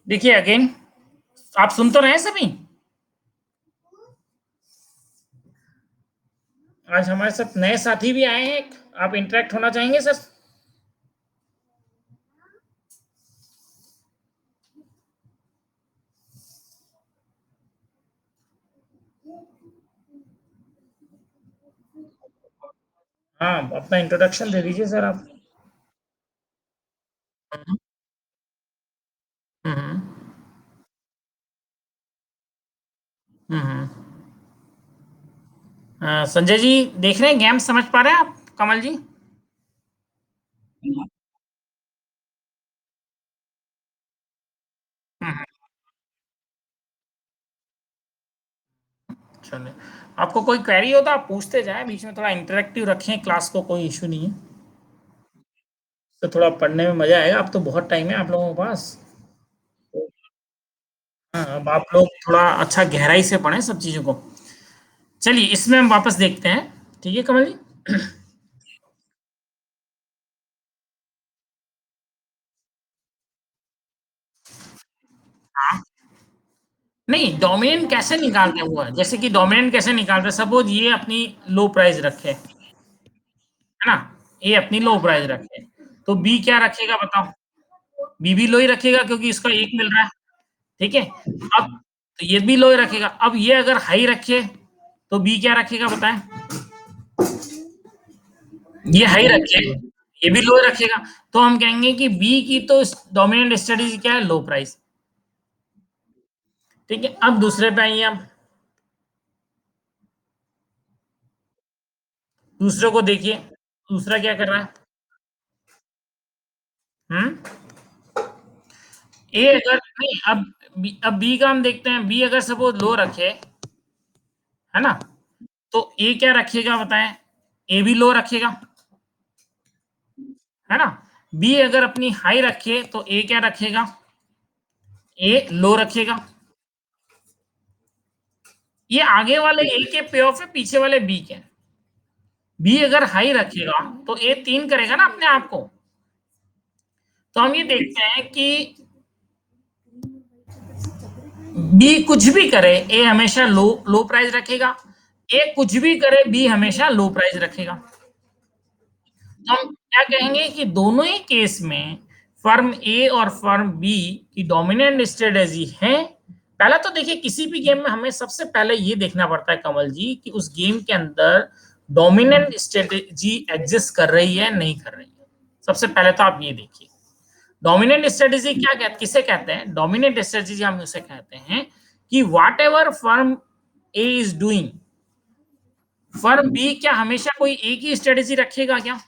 देखिए अगेन, आप सुन तो रहे हैं सभी? आज हमारे साथ नए साथी भी आए हैं, आप इंटरेक्ट होना चाहेंगे सर? हाँ, अपना इंट्रोडक्शन दे दीजिए सर आप। हम्म। हम्म। संजय जी, देख रहे हैं गेम, समझ पा रहे हैं आप, कमल जी? हम्म। चलिए, आपको कोई क्वेरी हो तो आप पूछते जाए, बीच में थोड़ा इंटरेक्टिव रखें क्लास को, कोई इशू नहीं है। तो थोड़ा पढ़ने में मजा आएगा। अब तो बहुत टाइम है आप लोगों के पास। हाँ, अब आप लोग थोड़ा अच्छा गहराई से पढ़ें सब चीजों को। चलिए, इसमें हम वापस देखते हैं। ठीक है कमल जी? हाँ। नहीं, डोमिनेंट कैसे निकालते हैं वो है, जैसे कि डोमिनेंट कैसे निकालते हैं, सपोज ये अपनी लो प्राइस रखे, है ना? ये अपनी लो प्राइस रखे, तो बी क्या रखेगा बताओ? बी भी लो ही रखेगा, क्योंकि इसका एक मिल रहा है। ठीक है, अब तो ये भी लो ही रखेगा। अब ये अगर हाई रखे, तो बी क्या रखेगा बताएं? ये हाई रखे, ये भी लो ही रखेगा। तो हम कहेंगे कि बी की तो डोमिनेंट स्ट्रेटेजी क्या है? लो प्राइस। ठीक है, अब दूसरे पे आइए आप। दूसरे को देखिए, दूसरा क्या कर रहा है? हम्म। ए अगर नहीं, अब बी का हम देखते हैं। बी अगर सपोज लो रखे, है ना, तो ए क्या रखेगा बताएं? ए भी लो रखेगा, है ना? बी अगर अपनी हाई रखे, तो ए क्या रखेगा? ए लो रखेगा। ये आगे वाले ए के पे ऑफ है, पीछे वाले बी के। बी अगर हाई रखेगा, तो ए 3 करेगा ना अपने आप को। तो हम ये देखते हैं कि बी कुछ भी करे, ए हमेशा लो लो प्राइस रखेगा। ए कुछ भी करे, बी हमेशा लो प्राइस रखेगा। तो हम क्या कहेंगे कि दोनों ही केस में फर्म ए और फर्म बी की डोमिनेंट स्ट्रेटेजी है। पहला तो देखिए, किसी भी गेम में हमें सबसे पहले ये देखना पड़ता है कमल जी, कि उस गेम के अंदर डोमिनेंट स्ट्रेटेजी एग्जिस्ट कर रही है नहीं कर रही है। सबसे पहले तो आप ये देखिए, डोमिनेंट स्ट्रेटेजी क्या कहते, किसे कहते हैं? डोमिनेंट स्ट्रेटेजी हम उसे कहते हैं कि whatever firm A is doing, firm B क्या हमेशा कोई एक ही स्ट्रेटेजी रखेगा क्या?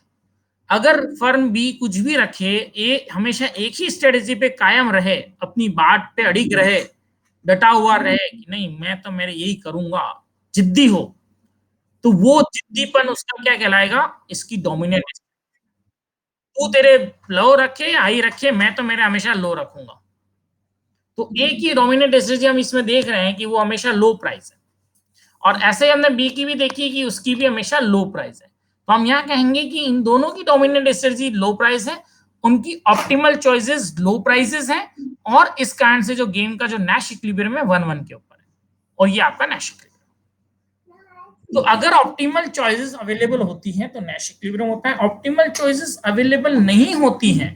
अगर फर्म बी कुछ भी रखे, ए हमेशा एक ही स्ट्रेटेजी पे कायम रहे, अपनी बात पे अड़िग रहे, डटा हुआ रहे कि नहीं मैं तो मेरे यही करूंगा, जिद्दी हो, तो वो जिद्दीपन उसका क्या कहलाएगा? इसकी डोमिनेंट। तू तेरे लो रखे या हाई रखे, मैं तो मेरे हमेशा लो रखूंगा। तो ए की डोमिनेंट स्ट्रेटेजी हम इसमें देख रहे हैं कि वो हमेशा लो प्राइस है। और ऐसे ही हमने बी की भी देखी कि उसकी भी हमेशा लो प्राइस है। तो हम यहाँ कहेंगे कि इन दोनों की डोमिनेंट स्ट्रेटजी लो प्राइस है, उनकी ऑप्टिमल चॉइसेस लो प्राइसेस हैं, और इस कारण से जो गेम का जो नैश इक्विलिब्रियम है 1-1 के ऊपर है, और ये आपका नैश इक्विलिब्रियम। तो अगर ऑप्टिमल चॉइसेस अवेलेबल होती हैं तो नैश इक्विलिब्रियम होता है, ऑप्टिमल चॉइसेस अवेलेबल नहीं होती हैं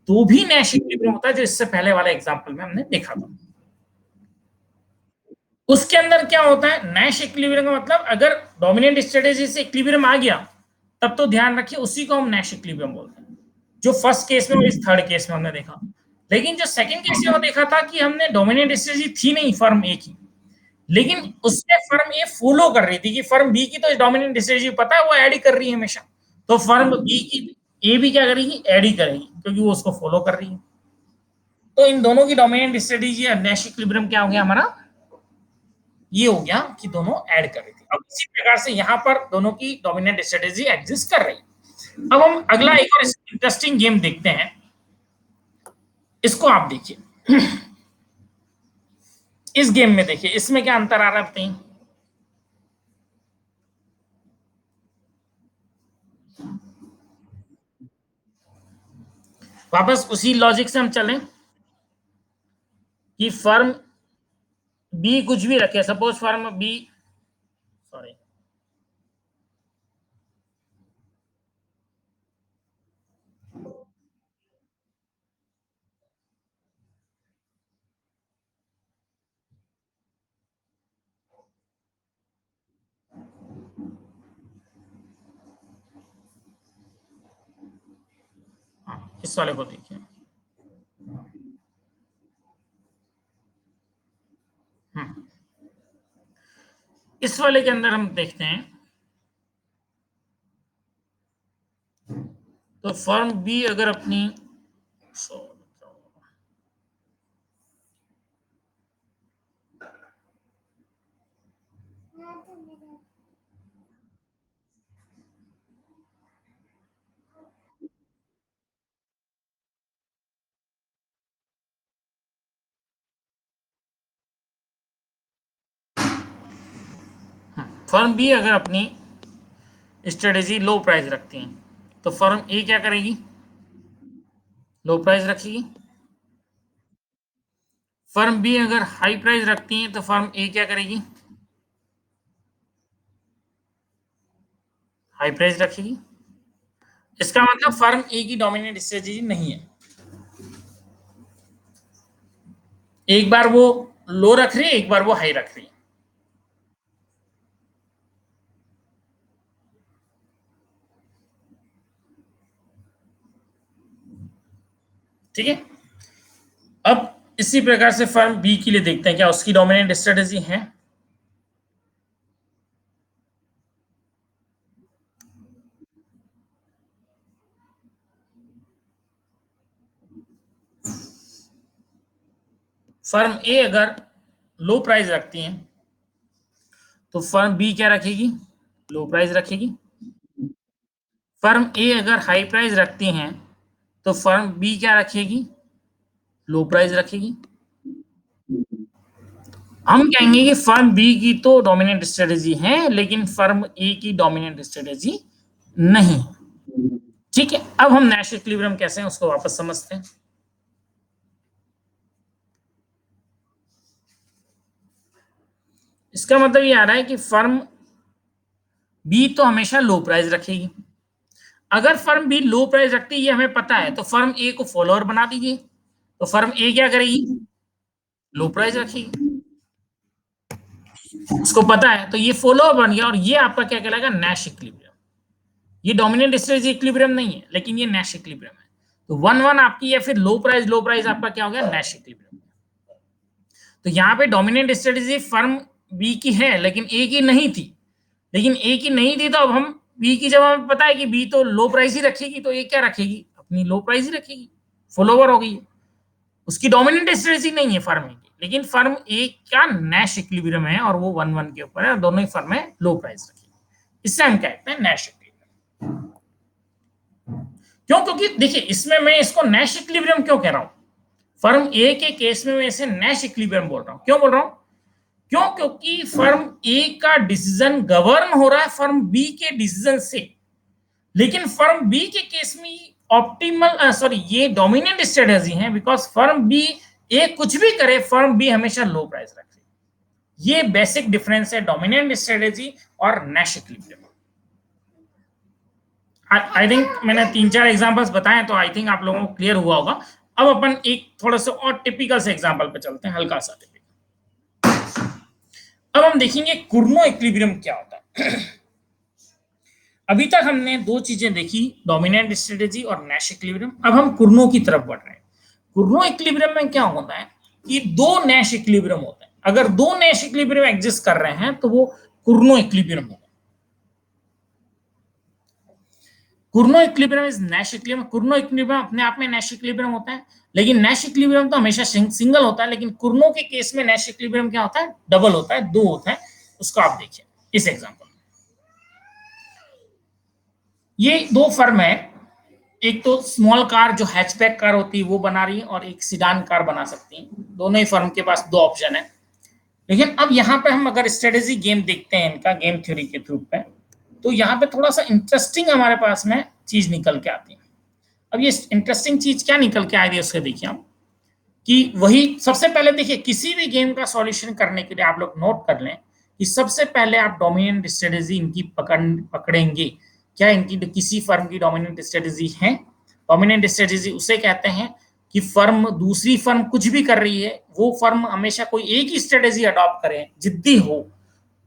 तो भी नैश इक्विलिब्रियम होता है, जो इससे पहले वाले एग्जांपल में हमने देखा था। उसके अंदर क्या होता है, नैश इक्विलिब्रियम का मतलब अगर डोमिनेंट स्ट्रेटेजी से इक्विलिब्रियम आ गया तब तो ध्यान रखिए उसी को हम नैश इक्विलिब्रियम बोलते हैं, जो फर्स्ट केस में और इस थर्ड केस में हमने देखा। लेकिन जो सेकंड केस में देखा था कि हमने डोमिनेंट स्ट्रेटेजी थी नहीं फर्म ए की, लेकिन उसमें फर्म ए फॉलो कर रही थी कि फर्म बी की तो डोमिनेंट स्ट्रेटेजी पता है वो ऐड ही कर रही है हमेशा, तो फर्म बी की ए भी क्या करेगी, ऐड ही करेगी क्योंकि वो उसको फॉलो कर रही है। तो इन दोनों की डोमिनेंट स्ट्रेटेजी नैश इक्विलिब्रियम क्या हो गया हमारा, ये हो गया कि दोनों ऐड कर रही थी। अब इसी प्रकार से यहां पर दोनों की डोमिनेंट स्ट्रेटेजी एग्जिस्ट कर रही है। अब हम अगला एक और इंटरेस्टिंग गेम देखते हैं, इसको आप देखिए। इस गेम में देखिए इसमें क्या अंतर आ रहा है बताइए। वापस उसी लॉजिक से हम चलें कि फर्म बी कुछ भी रखे, सपोज फर्म बी, सॉरी, हाँ इस वाले को देखिए। हम्म, इस वाले के अंदर हम देखते हैं तो फर्म बी अगर अपनी फर्म बी अगर अपनी स्ट्रेटेजी लो प्राइस रखती है तो फर्म ए क्या करेगी, लो प्राइस रखेगी। फर्म बी अगर हाई प्राइस रखती है तो फर्म ए क्या करेगी, हाई प्राइस रखेगी। इसका मतलब फर्म ए की डोमिनेंट स्ट्रेटेजी नहीं है, एक बार वो लो रख रही है एक बार वो हाई रख रही है। ठीक है, अब इसी प्रकार से फर्म बी के लिए देखते हैं क्या उसकी डोमिनेंट स्ट्रेटेजी है। फर्म ए अगर लो प्राइस रखती है तो फर्म बी क्या रखेगी, लो प्राइस रखेगी। फर्म ए अगर हाई प्राइस रखती हैं तो फर्म बी क्या रखेगी, लो प्राइस रखेगी। हम कहेंगे कि फर्म बी की तो डोमिनेंट स्ट्रेटेजी है लेकिन फर्म ए की डोमिनेंट स्ट्रेटेजी नहीं। ठीक है, अब हम नैश इक्विलिब्रियम कैसे हैं उसको वापस समझते हैं। इसका मतलब ये आ रहा है कि फर्म बी तो हमेशा लो प्राइस रखेगी। अगर फर्म बी लो प्राइस रखती है ये हमें पता है तो फर्म ए को फॉलोअर बना दीजिए, तो फर्म ए क्या करेगी, लो प्राइस रखेगी, उसको पता है तो ये फॉलोअर बन गया और ये आपका क्या कहलाएगा, नैश इक्विलिब्रियम। ये डोमिनेंट स्ट्रेटजी इक्विलिब्रियम नहीं है लेकिन ये नैश इक्विलिब्रियम है। तो 1-1 आपकी या फिर लो प्राइस आपका क्या हो गया, नैश इक्विलिब्रियम। तो यहाँ पे डोमिनेंट स्ट्रेटजी फर्म बी की है लेकिन ए की नहीं थी, लेकिन ए की नहीं थी तो अब हम बी की, जब हमें पता है कि बी तो लो प्राइस ही रखेगी तो ए क्या रखेगी, अपनी लो प्राइस ही रखेगी, फॉलोवर हो गई। उसकी डोमिनेंट स्ट्रेटजी नहीं है फर्म ए की, लेकिन फर्म ए का नैश इक्विलिब्रियम है और वो 1-1 के ऊपर है, दोनों ही फर्में लो प्राइस रखेगी। इससे हम कहते हैं नैश इक्विलिब्रियम। क्यों, क्योंकि देखिए इसमें मैं इसको नैश इक्विलिब्रियम क्यों कह रहा हूं, फर्म ए के केस में मैं इसे नैश इक्विलिब्रियम बोल रहा हूं। क्यों बोल रहा हूं, क्यों, क्योंकि फर्म ए का डिसीजन गवर्न हो रहा है फर्म बी के डिसीजन से, लेकिन फर्म बी के केस में ऑप्टिमल सॉरी ये डोमिनेंट स्ट्रेटजी है बिकॉज फर्म बी ए कुछ भी करे फर्म बी हमेशा लो प्राइस रखे। ये बेसिक डिफरेंस है डोमिनेंट स्ट्रेटेजी और नैश इक्विलिब्रियम। आई थिंक मैंने 3-4 एग्जांपल्स बताए तो आई थिंक आप लोगों को क्लियर हुआ होगा। अब अपन एक थोड़ा सा और टिपिकल से एग्जांपल पे चलते हैं, हल्का सा टिपिकल। अब हम देखेंगे कुर्नो इक्विलिब्रियम क्या होता है। अभी तक हमने दो चीजें देखी, डोमिनेंट स्ट्रेटेजी और नैश इक्विलिब्रियम। अब हम कुर्नो की तरफ बढ़ रहे हैं। कुर्नो इक्विलिब्रियम में क्या होता है कि दो नैश इक्विलिब्रियम होते हैं। अगर दो नैश इक्विलिब्रियम एग्जिस्ट कर रहे हैं तो वो कुर्नो इक्विलिब्रियम होगा। Cournot equilibrium is Nash equilibrium. Cournot equilibrium अपने आप में नैश इक्विलिब्रियम होता है, लेकिन नैश इक्विलिब्रियम तो हमेशा सिंगल होता है, लेकिन कुर्नो के केस में नैश इक्विलिब्रियम क्या होता है, डबल होता है, दो होता है। उसको आप देखिए इस एग्जांपल में। ये दो फर्म है, एक तो स्मॉल कार जो हैचबैक कार होती है वो बना रही है, और एक सिडान कार बना सकती है। दोनों ही फर्म के पास दो ऑप्शन है। लेकिन अब यहाँ पे हम अगर स्ट्रेटेजी गेम देखते हैं इनका, गेम थ्योरी के थ्रू पे, तो यहाँ पे थोड़ा सा इंटरेस्टिंग हमारे पास में चीज निकल के आती है। अब ये इंटरेस्टिंग चीज क्या निकल के आई थी उसके देखिए आप, कि वही सबसे पहले देखिए, किसी भी गेम का सॉल्यूशन करने के लिए आप लोग नोट कर लें कि सबसे पहले आप डोमिनेंट स्ट्रेटेजी इनकी पकड़ेंगे। क्या इनकी किसी फर्म की डोमिनेंट स्ट्रेटेजी है? डोमिनेंट स्ट्रेटेजी उसे कहते हैं कि फर्म, दूसरी फर्म कुछ भी कर रही है, वो फर्म हमेशा कोई एक ही स्ट्रेटेजी अडॉप्ट करे, जिद्दी हो।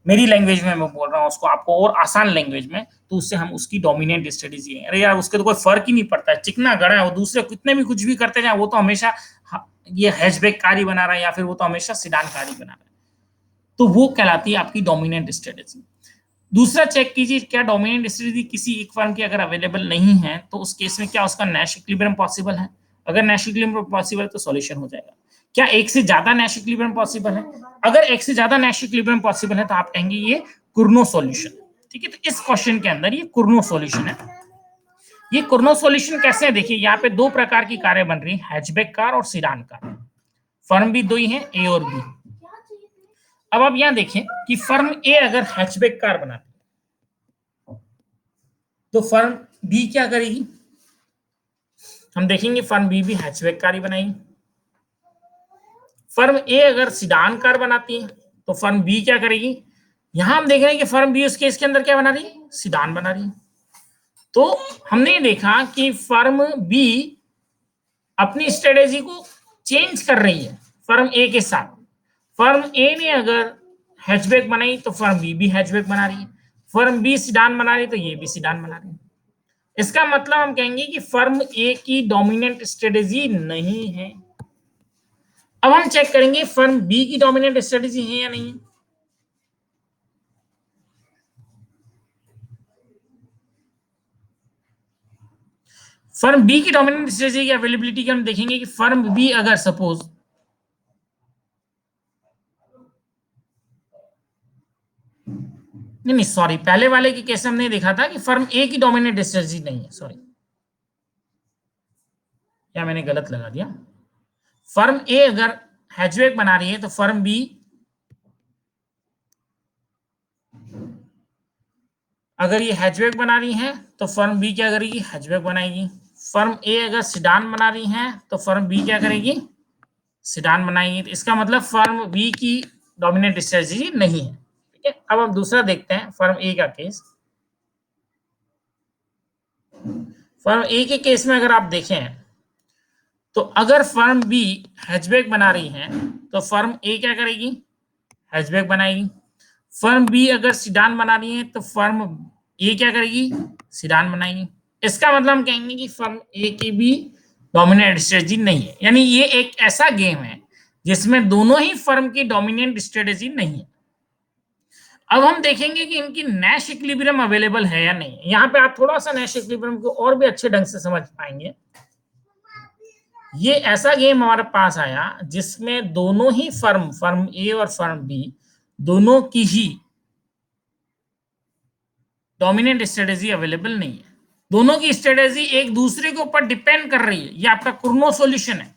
मेरी लैंग्वेज में मैं बोल रहा हूँ उसको, आपको और आसान लैंग्वेज में, तो उससे हम उसकी डोमिनेंट स्ट्रेटेजी है। अरे यार उसके तो कोई फर्क ही नहीं पड़ता है, चिकना गड़ा है वो, दूसरे कितने भी कुछ भी करते जाए वो तो हमेशा ये हैचबैक कार ही बना रहा है, या फिर वो तो हमेशा सिडान कार ही बना रहा है। तो वो कहलाती है आपकी डोमिनेंट स्ट्रेटेजी। दूसरा चेक कीजिए, क्या डोमिनेंट स्ट्रेटेजी किसी एक फर्म की अगर अवेलेबल नहीं है तो उस केस में क्या उसका नैश इक्विलिब्रियम पॉसिबल है? अगर नैश इक्विलिब्रियम पॉसिबल है तो सॉल्यूशन हो जाएगा। क्या एक से ज्यादा नैश इक्विलिब्रियम पॉसिबल है? अगर एक से ज्यादा नैश इक्विलिब्रियम पॉसिबल है तो आप कहेंगे ये कुर्नो सॉल्यूशन। ठीक है, तो इस क्वेश्चन के अंदर ये कुर्नो सॉल्यूशन है। ये कुर्नो सॉल्यूशन कैसे है? देखिए यहाँ पे दो प्रकार की कारें बन रही है, हैचबैक कार और सिडान कार। फर्म भी दो ही है, ए और बी। अब आप यहां देखें कि फर्म ए अगर हैचबैक कार बनाती है तो फर्म बी क्या करेगी? हम देखेंगे फर्म बी भी हैचबैक कार ही बनाएगी। फर्म ए अगर सिडान कार बनाती है तो फर्म बी क्या करेगी? यहां हम देख रहे हैं कि फर्म बी उस केस के अंदर क्या बना रही है? सिडान बना रही है। तो हमने देखा कि फर्म बी अपनी स्ट्रेटेजी को चेंज कर रही है फर्म ए के साथ। फर्म ए ने अगर हैचबैक बनाई तो फर्म बी भी हैचबैक बना रही है। फर्म बी सिडान बना रही तो ये भी सिडान बना रही है। इसका मतलब हम कहेंगे कि फर्म ए की डोमिनेंट स्ट्रेटेजी नहीं है। अब हम चेक करेंगे फर्म बी की डोमिनेंट स्ट्रेटेजी है या नहीं है। फर्म बी की डोमिनेंट स्ट्रेटेजी की अवेलेबिलिटी की हम देखेंगे कि फर्म बी अगर सपोज नहीं सॉरी, पहले वाले के केस में हमने देखा था कि फर्म ए की डोमिनेंट स्ट्रेटेजी नहीं है, सॉरी, या मैंने गलत लगा दिया। फर्म ए अगर हैचबैक बना रही है तो फर्म बी, अगर ये हैचबैक बना रही है तो फर्म बी क्या करेगी? हैचबैक बनाएगी। फर्म ए अगर सिडान बना रही है तो फर्म बी क्या करेगी? सिडान बनाएगी। तो इसका मतलब फर्म बी की डोमिनेंट स्ट्रेटेजी नहीं है। ठीक है, अब हम दूसरा देखते हैं फर्म ए का केस। फर्म ए के केस में अगर आप देखें तो अगर फर्म बी हैचबैक बना रही है तो फर्म ए क्या करेगी? हैचबैक बनाएगी। फर्म बी अगर सिडान बना रही है तो फर्म ए क्या करेगी? सिडान बनाएगी। इसका मतलब हम कहेंगे कि फर्म ए की भी डोमिनेंट स्ट्रेटेजी नहीं है। यानी ये एक ऐसा गेम है जिसमें दोनों ही फर्म की डोमिनेंट स्ट्रेटेजी नहीं है। अब हम देखेंगे कि इनकी नैश इक्विलिब्रियम अवेलेबल है या नहीं। यहाँ पे आप थोड़ा सा नैश इक्विलिब्रियम को और भी अच्छे ढंग से समझ पाएंगे। ये ऐसा गेम हमारे पास आया जिसमें दोनों ही फर्म ए और फर्म बी, दोनों की ही डोमिनेंट स्ट्रेटेजी अवेलेबल नहीं है। दोनों की स्ट्रेटेजी एक दूसरे के ऊपर डिपेंड कर रही है। ये आपका कुर्नो सॉल्यूशन है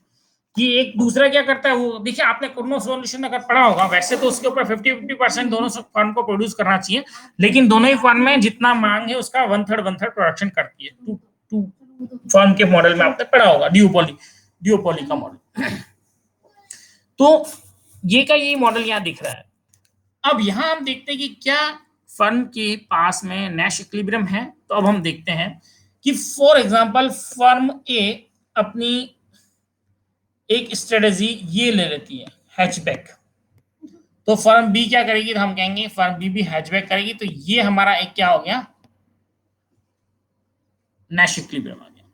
कि एक दूसरा क्या करता है। वो देखिए, आपने कुर्नो सॉल्यूशन अगर पढ़ा होगा, वैसे तो उसके ऊपर 50-50% दोनों फर्म को प्रोड्यूस करना चाहिए, लेकिन दोनों ही फर्म में जितना मांग है उसका 1/3 प्रोडक्शन करती है। टू फर्म के मॉडल में आपने पढ़ा होगा, डिओपोली का मॉडल। तो ये का ये मॉडल यहाँ दिख रहा है। अब यहां हम देखते हैं कि क्या फर्म के पास में नैश इक्विलिब्रियम है। तो अब हम देखते हैं कि फॉर एग्जांपल फर्म ए अपनी एक स्ट्रेटेजी ये ले लेती है हैचबैक, तो फर्म बी क्या करेगी, तो हम कहेंगे फर्म बी भी हैचबैक करेगी, तो ये हमारा एक क्या हो गया, नैश इक्विलिब्रियम आ गया।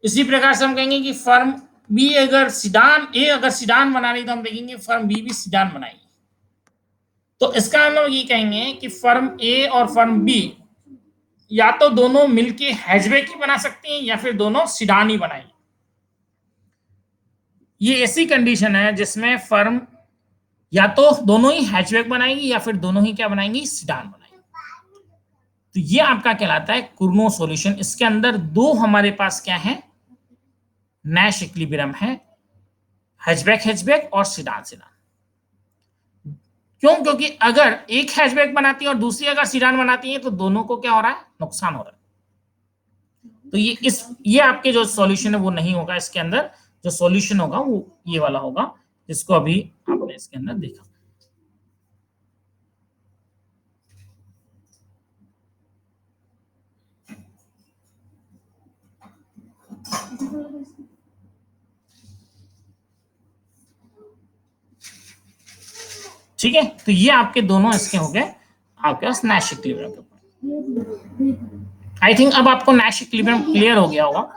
इसी प्रकार से हम कहेंगे कि फर्म बी अगर सिडान ए अगर सिडान बना रही, तो हम देखेंगे फर्म बी भी सिडान बनाएगी। तो इसका हम लोग ये कहेंगे कि फर्म ए और फर्म बी या तो दोनों मिलके हैचबैक ही बना सकती हैं या फिर दोनों सिडान ही बनाएंगे। ये ऐसी कंडीशन है जिसमें फर्म या तो दोनों ही हैचबैक बनाएगी या फिर दोनों ही क्या बनाएंगी, सिडान बनाएंगी। तो ये आपका कहलाता है कुर्नो सॉल्यूशन। इसके अंदर दो हमारे पास क्या है, नैश इक्विलिब्रियम है, हैचबैक हैचबैक और सिडान सिडान। क्यों, क्योंकि अगर एक हैचबैक बनाती है और दूसरी अगर सिडान बनाती है तो दोनों को क्या हो रहा है, नुकसान हो रहा है। तो ये आपके जो सॉल्यूशन है वो नहीं होगा। इसके अंदर जो सॉल्यूशन होगा वो ये वाला होगा जिसको अभी आपने इसके अंदर देखा। ठीक है, तो ये आपके दोनों इसके हो गए आपके पास नैश इक्विलिब्रियम के। आई थिंक अब आपको नैश इक्विलिब्रियम क्लियर हो गया होगा।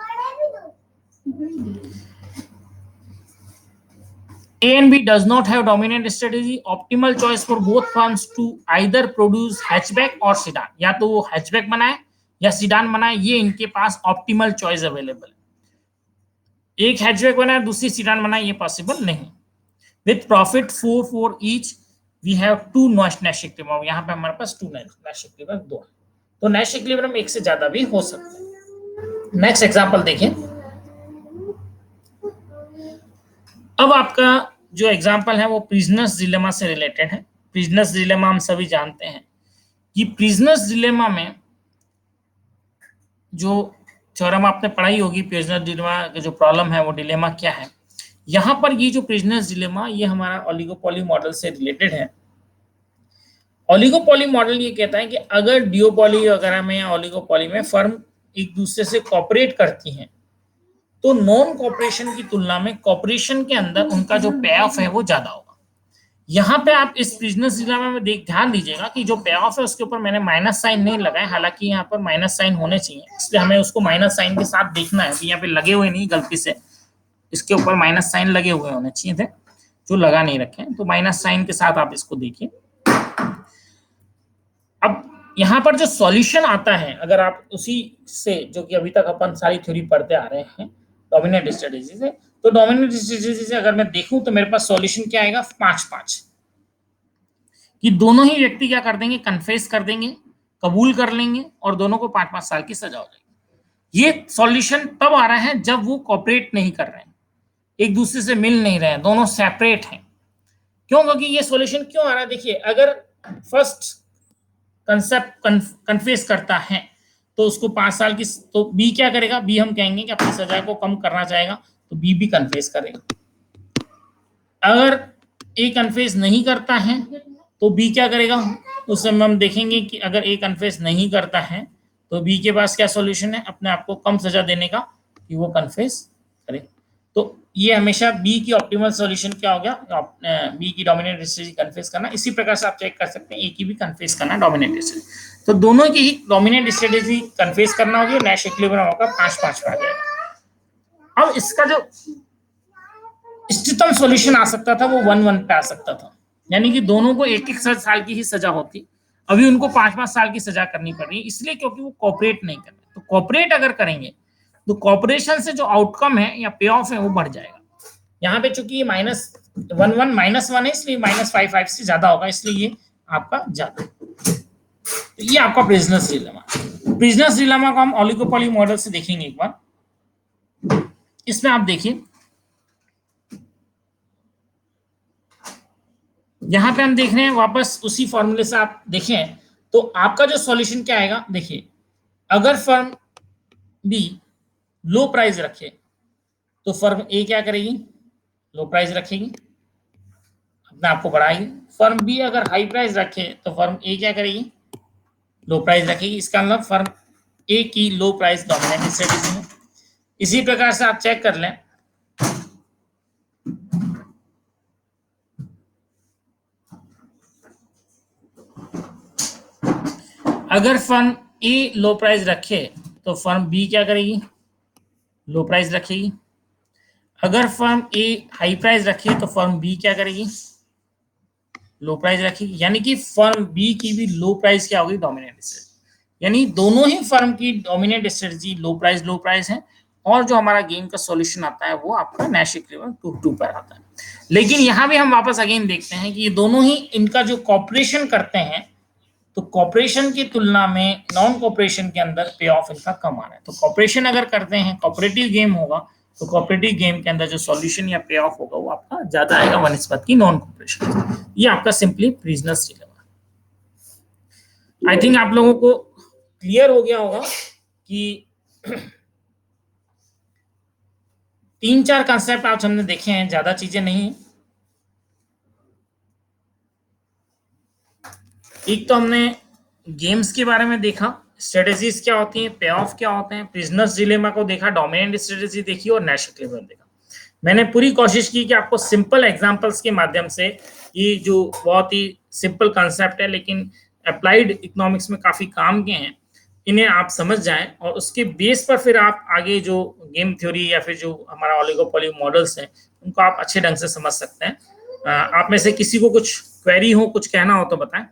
A and B does not have dominant strategy. Optimal choice for both firms to either produce hatchback or sedan. या तो वो hatchback बनाए या sedan बनाए, ये इनके पास optimal choice अवेलेबल है। एक hatchback बनाए दूसरी sedan बनाए, ये पॉसिबल नहीं। With profit 4 for each, we have two Nash equilibrium। यहाँ पे हमारे पास 2 Nash equilibrium 2 है, तो Nash equilibrium एक से ज्यादा भी हो सकता है। नेक्स्ट एग्जांपल देखिए। अब आपका जो एग्जाम्पल है वो प्रिजनर्स डिलेमा से रिलेटेड है। प्रिजनर्स डिलेमा हम सभी जानते हैं कि प्रिजनर्स डिलेमा में जो थ्योरम आपने पढ़ाई होगी, प्रिजनर डिलेमा का जो प्रॉब्लम है वो डिलेमा क्या है। यहां पर ये जो प्रिजनर्स डिलेमा ये हमारा ओलिगोपोली मॉडल से रिलेटेड है। ओलिगोपोली मॉडल ये कहता है कि अगर डिओपोली वगैरह में या ओलिगोपोली में फर्म एक दूसरे से कॉपरेट करती हैं तो नॉन कॉपरेशन की तुलना में कॉपरेशन के अंदर उनका जो पे ऑफ है वो ज्यादा होगा। यहाँ पे आप इस बिजनेस डिलेमा में ध्यान दीजिएगा कि जो पे ऑफ है उसके ऊपर मैंने माइनस साइन नहीं लगाया, हालांकि यहाँ पर माइनस साइन होने चाहिए, इसलिए हमें उसको माइनस साइन के साथ देखना है। यहाँ पे लगे हुए नहीं, गलती से इसके ऊपर माइनस साइन लगे हुए होने चाहिए थे, जो लगा नहीं रखे, तो माइनस साइन के साथ आप इसको देखिए। अब यहाँ पर जो सॉल्यूशन आता है, अगर आप उसी से जो कि अभी तक अपन सारी थ्योरी पढ़ते आ रहे हैं डोमिनेंट स्ट्रेटेजी से, तो डोमिनेंट स्ट्रेटेजी से अगर मैं देखूं तो मेरे पास सॉल्यूशन क्या आएगा, 5-5, कि दोनों ही व्यक्ति क्या कर देंगे, कन्फेस कर देंगे, कबूल कर लेंगे और दोनों को 5-5 साल की सजा हो जाएगी। ये सॉल्यूशन तब आ रहा है जब वो कॉपरेट नहीं कर रहे हैं, एक दूसरे से मिल नहीं रहे हैं, दोनों सेपरेट हैं। क्यों, क्योंकि ये सॉल्यूशन क्यों आ रहा है, देखिए अगर फर्स्ट कंसेप्ट कन्फेस करता है तो उसको 5 साल की, तो बी क्या करेगा, बी हम कहेंगे कि अपनी सजा को कम करना चाहेगा, तो बी भी कन्फेस करेगा। अगर ए कन्फेस नहीं करता है तो बी क्या करेगा, उस समय हम देखेंगे कि अगर ए कन्फेस नहीं करता है तो बी के पास क्या सॉल्यूशन है, अपने आप को कम सजा देने का, कि वो कन्फेस करे। तो ये हमेशा बी की ऑप्टिमल सॉल्यूशन क्या हो गया, बी की डोमिनेंट स्ट्रेटजी कन्फेस करना। इसी प्रकार से आप चेक कर सकते हैं ए की भी कन्फेस करना डोमिनेंट स्ट्रेटजी, तो दोनों की ही डोमिनेंट स्ट्रेटजी कन्फेस करना होगी, नैश इक्विलिब्रियम होगा 5-5 पे आ जाएगा। अब इसका जो इष्टतम सॉल्यूशन आ सकता था वो 1-1 पे आ सकता था, यानी कि दोनों को 1-1 साल की ही सजा होती, अभी उनको 5-5 साल की सजा करनी पड़ रही है, इसलिए क्योंकि वो कॉपरेट नहीं कर रहे। तो कॉपरेट अगर करेंगे तो कॉपरेशन से जो आउटकम है या पे ऑफ है वो बढ़ जाएगा। यहाँ पे चूंकि ये -1 है, इसलिए -5 से ज्यादा होगा, इसलिए ये आपका ज्यादा। तो ये आपका प्रिजनर्स डिलेमा। प्रिजनर्स डिलेमा को हम ओलिगोपोली मॉडल से देखेंगे एक बार। इसमें आप देखिए, यहां पे हम देख रहे हैं वापस उसी फॉर्मूले से आप देखें तो आपका जो सॉल्यूशन क्या आएगा, देखिए अगर फर्म बी लो प्राइस रखे तो फर्म ए क्या करेगी, लो प्राइस रखेगी। अपने आपको बढ़ाएगी। फर्म बी अगर हाई प्राइस रखे तो फर्म ए क्या करेगी, लो प्राइस रखेगी। इसका मतलब फर्म ए की लो प्राइस डोमिनेंट स्ट्रेटेजी है। इसी प्रकार से आप चेक कर लें, अगर फर्म ए लो प्राइस रखे तो फर्म बी क्या करेगी, लो प्राइस रखेगी। अगर फर्म ए हाई प्राइस रखे तो फर्म बी क्या करेगी, लो प्राइस रखेगी। यानी कि फर्म बी की भी लो प्राइस क्या होगी, डोमिनेंट स्ट्रेटजी। यानी दोनों ही फर्म की डोमिनेंट स्ट्रेटजी लो प्राइस है। और जो हमारा गेम का सॉल्यूशन आता है वो आपका नैश इक्विलिब्रियम 2-2 पर आता है। लेकिन यहां भी हम वापस अगेन देखते हैं कि ये दोनों ही इनका जो कॉपरेशन करते हैं, तो कॉपरेशन की तुलना में नॉन कॉपरेशन के अंदर पे ऑफ इनका कम आ रहा है। तो कॉपरेशन अगर करते हैं, कॉपरेटिव गेम होगा, तो कॉपरेटिव गेम के अंदर जो सॉल्यूशन या पे ऑफ होगा वो आपका ज्यादा आएगा वनस्पत की नॉन कॉपरेशन। ये आपका simply prisoners dilemma. I think आप लोगों को क्लियर हो गया होगा कि 3-4 कंसेप्ट आज हमने देखे हैं, ज्यादा चीजें नहीं। एक तो हमने गेम्स के बारे में देखा, स्ट्रेटेजीज क्या होती हैं, पे ऑफ क्या होते हैं, प्रिजनर्स डिलेमा को देखा, डोमिनेंट स्ट्रेटेजी देखी और नैश इक्विलिब्रियम देखा। मैंने पूरी कोशिश की कि आपको सिंपल एग्जांपल्स के माध्यम से, ये जो बहुत ही सिंपल कंसेप्ट है लेकिन अप्लाइड इकोनॉमिक्स में काफी काम के हैं, इन्हें आप समझ जाएं और उसके बेस पर फिर आप आगे जो गेम थ्योरी या फिर जो हमारा ओलिगोपोली मॉडल्स हैं उनको आप अच्छे ढंग से समझ सकते हैं। आप में से किसी को कुछ क्वेरी हो, कुछ कहना हो तो बताएं।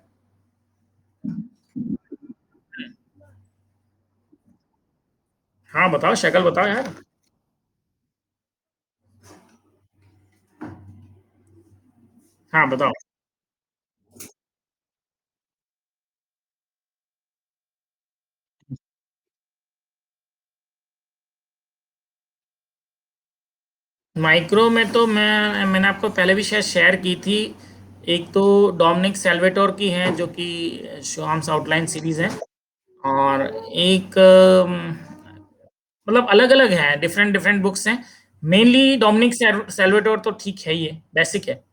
हाँ बताओ, शक्ल बताओ यार। हाँ बताओ। माइक्रो में तो मैंने आपको पहले भी शायद शेयर की थी। एक तो डोमिनिक सेल्वेटोर की है जो कि श्योम्स आउटलाइन सीरीज है। और एक मतलब अलग अलग है, डिफरेंट डिफरेंट बुक्स हैं। मेनली डोमिनिक सेल्वेटोर तो ठीक है, ये बेसिक है।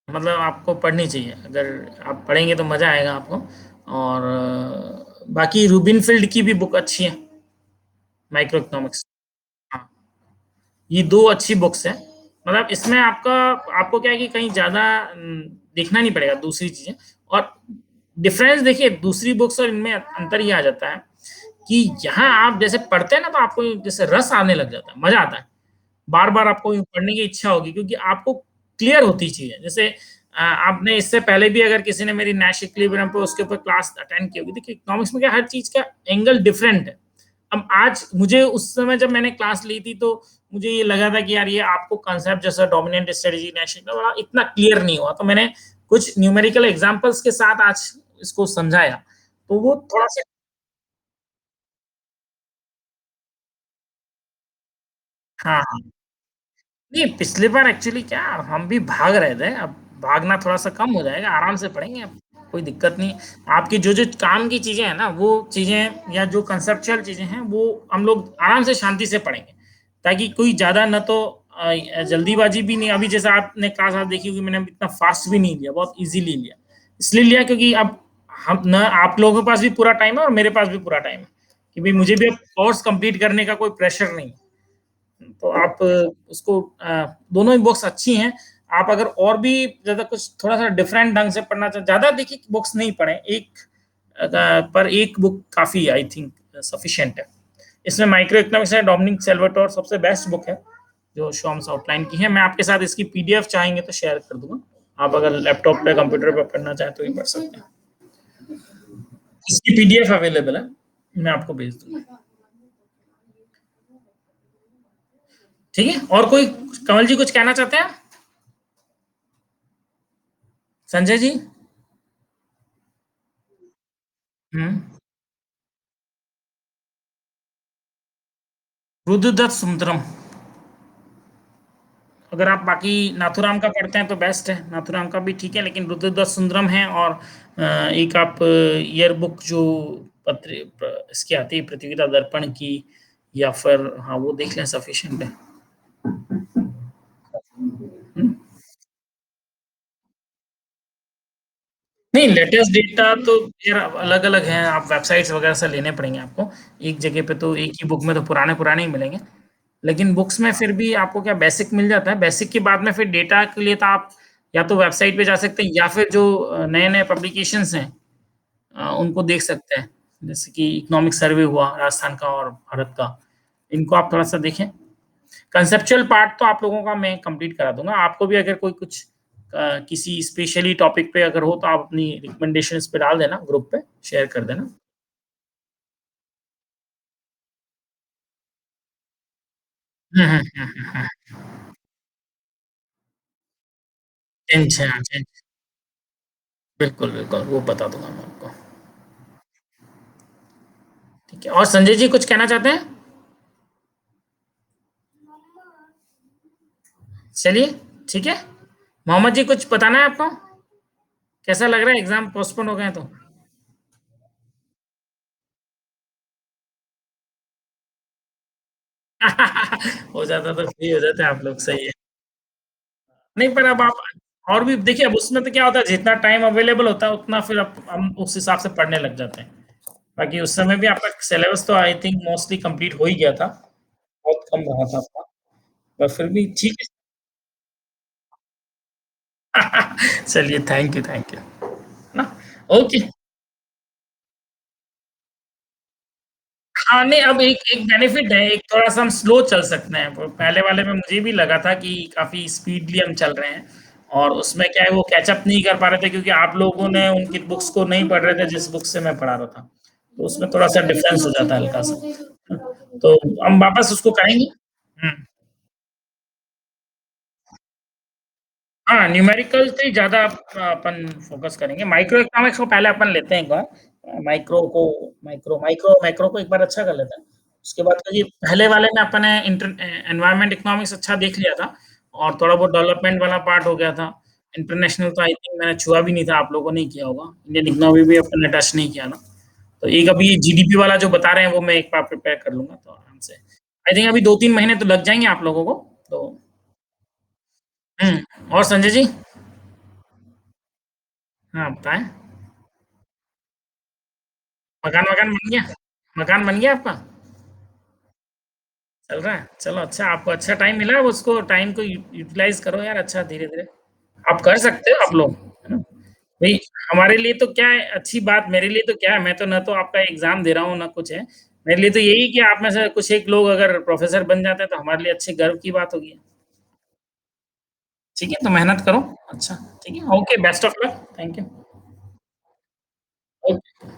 मतलब आपको पढ़नी चाहिए, अगर आप पढ़ेंगे तो मजा आएगा आपको। और बाकी रूबिनफील्ड की भी बुक अच्छी है, माइक्रो इकोनॉमिक्स। हाँ, ये दो अच्छी बुक्स हैं। मतलब इसमें आपका, आपको क्या है कि कहीं ज्यादा देखना नहीं पड़ेगा दूसरी चीजें। और डिफरेंस देखिए, दूसरी बुक्स और इनमें अंतर ये आ जाता है कि यहाँ आप जैसे पढ़ते हैं ना तो आपको जैसे रस आने लग जाता है, मजा आता है। बार बार आपको पढ़ने की इच्छा होगी क्योंकि आपको क्लियर होती चीजें। जैसे आपने इससे पहले भी अगर किसी ने मेरी नैश इक्विलिब्रियम पे उसके ऊपर क्लास अटेंड की होगी, देखिए इकोनॉमिक्स में क्या हर चीज का एंगल डिफरेंट है। अब आज मुझे उस समय जब मैंने क्लास ली थी तो मुझे ये लगा था कि यार ये आपको कंसेप्ट जैसा डोमिनेंट स्ट्रेटजी नेशनल इतना क्लियर नहीं हुआ, तो मैंने कुछ न्यूमेरिकल एग्जांपल्स के साथ आज इसको समझाया, तो वो थोड़ा सा। हाँ हाँ। नहीं, पिछली बार एक्चुअली क्या, हम भी भाग रहे थे, अब भागना थोड़ा सा कम हो जाएगा, आराम से पढ़ेंगे अब। कोई दिक्कत नहीं। आपकी जो जो काम की चीजें हैं ना, वो चीजें या जो कंसेप्चुअल चीजें हैं वो हम लोग आराम से शांति से पढ़ेंगे, ताकि कोई ज्यादा न तो जल्दीबाजी भी नहीं। अभी जैसा आपने क्लास आप देखी होगी, मैंने इतना फास्ट भी नहीं लिया, बहुत इजीली लिया। इसलिए लिया क्योंकि अब हम न, आप लोगों के पास भी पूरा टाइम है और मेरे पास भी पूरा टाइम है, कि भाई मुझे भी अब कोर्स कंप्लीट करने का कोई प्रेशर नहीं है। तो आप उसको दोनों ही बुक्स अच्छी हैं। आप अगर और भी ज्यादा कुछ थोड़ा सा डिफरेंट ढंग से पढ़ना चाहते, ज्यादा देखिए बुक्स नहीं पढ़े, एक पर एक बुक काफी आई थिंक सफिशिएंट है। इसमें माइक्रो इकोनॉमिक्स है, डोमिनिक सेल्वाटोर सबसे बेस्ट बुक है जो शॉम्स आउटलाइन की है। मैं आपके साथ इसकी पीडीएफ चाहेंगे तो शेयर कर दूंगा, आप अगर लैपटॉप पे कंप्यूटर पे पढ़ना चाहें तो ये पढ़ सकते हैं। इसकी पीडीएफ अवेलेबल है, मैं आपको भेज दूंगा। ठीक है, और कोई, कमल जी कुछ कहना चाहते हैं? संजय जी? हम्म। रुद्रदत्त सुंदरम। अगर आप बाकी नाथुराम का पढ़ते हैं तो बेस्ट है, नाथुराम का भी ठीक है, लेकिन रुद्रदत्त सुंदरम है। और एक आप ईयर बुक जो इसकी आती है प्रतियोगिता दर्पण की, या फिर हाँ वो देख लें, सफिशिएंट है। नहीं, लेटेस्ट डेटा तो यार अलग-अलग हैं, आप वेबसाइट्स वगैरह से लेने पड़ेंगे आपको। एक जगह पे तो एक ही बुक में तो पुराने-पुराने ही मिलेंगे। लेकिन बुक्स में फिर भी आपको क्या बेसिक मिल जाता है, बेसिक के बाद में फिर डेटा के लिए तो आप या तो वेबसाइट पे जा सकते हैं या फिर जो नए-नए पब्लिकेशंस हैं उनको देख सकते हैं। जैसे कि इकोनॉमिक सर्वे हुआ राजस्थान का और भारत का, इनको आप थोड़ा-सा देखें। कंसेप्चुअल पार्ट तो आप लोगों का मैं कंप्लीट करा दूँगा। आपको भी अगर कोई कुछ किसी स्पेशली टॉपिक पे अगर हो तो आप अपनी रिकमेंडेशन इस पे डाल देना ग्रुप पे, शेयर कर देना। हुँ, हुँ, हुँ, हुँ, हुँ। चेंज हाँ, चेंज बिल्कुल, बिल्कुल, वो बता दूँगा मैं आपको। ठीक है, और संजय जी कुछ कहना चाहते हैं? चलिए, ठीक है। मोहम्मद जी कुछ बताना है आपको? कैसा लग रहा है एग्ज़ाम पोस्टपोन हो गए हैं तो? हो जाता तो फ्री हो जाते आप लोग, सही है। नहीं पर अब आप और भी देखिए अब उसमें तो क्या होता है जितना टाइम अवेलेबल होता है उतना फिर अब हम उस हिसाब से पढ़ने लग जाते हैं। बाकी उस समय भी आपका सिलेबस तो आई थिंक मोस्टली कंप्लीट हो ही गया था। बहुत कम रहा था आपका, पर फिर भी ठीक है। चलिए थैंक यू, है ना? ओके। हाँ, नहीं अब एक एक बेनिफिट है, एक थोड़ा-सा हम स्लो चल सकते हैं। प पहले वाले में मुझे भी लगा था कि काफ़ी स्पीडली हम चल रहे हैं और उसमें क्या है वो कैच अप नहीं कर पा रहे थे क्योंकि आप लोगों ने उनकी बुक्स को नहीं पढ़ रहे थे जिस बुक से मैं पढ़ा रहा था। तो उसमें थोड़ा-सा डिफरेंस हो जाता है हल्का-सा। तो हम वापस उसको करेंगे। हुँ। हाँ, न्यूमेरिकल से ज़्यादा अपन फ़ोकस करेंगे। माइक्रो इकोनॉमिक्स को पहले अपन लेते हैं एक बार। माइक्रो को एक बार अच्छा कर लेते हैं। उसके बाद क्योंकि पहले वाले में अपन ने एनवायरनमेंट इकोनॉमिक्स अच्छा देख लिया था और थोड़ा बहुत डेवलपमेंट वाला पार्ट हो गया था। इंटरनेशनल तो आई थिंक मैंने छुआ भी नहीं था, आप लोगों ने किया होगा। इंडियन इकोनॉमी भी अपन ने टच नहीं किया ना। तो एक अभी जीडीपी वाला जो बता रहे हैं वो मैं एक बार प्रिपेयर कर लूँगा तो आराम से। आई थिंक अभी 2-3 महीने तो लग जाएँगे आप लोगों को। तो और संजय जी? हाँ, बताएँ? मकान-वकान बन गया? मकान बन गया आपका? चल रहा है? चलो अच्छा आपको अच्छा टाइम मिला है उसको टाइम को यूटिलाइज़ करो यार अच्छा धीरे-धीरे। आप कर सकते हो आप लोग, है ना? भई हमारे लिए तो क्या है अच्छी बात मेरे लिए तो क्या है मैं तो ना तो आपका एग्ज़ाम दे रहा हूँ ना कुछ है। मेरे लिए तो यही कि आप में से कुछ एक लोग अगर प्रोफ़ेसर बन जाते हैं तो हमारे लिए अच्छे गर्व की बात होगी। ठीक है? तो मेहनत करो। अच्छा, ठीक है? Okay best of luck. Thank you. Okay.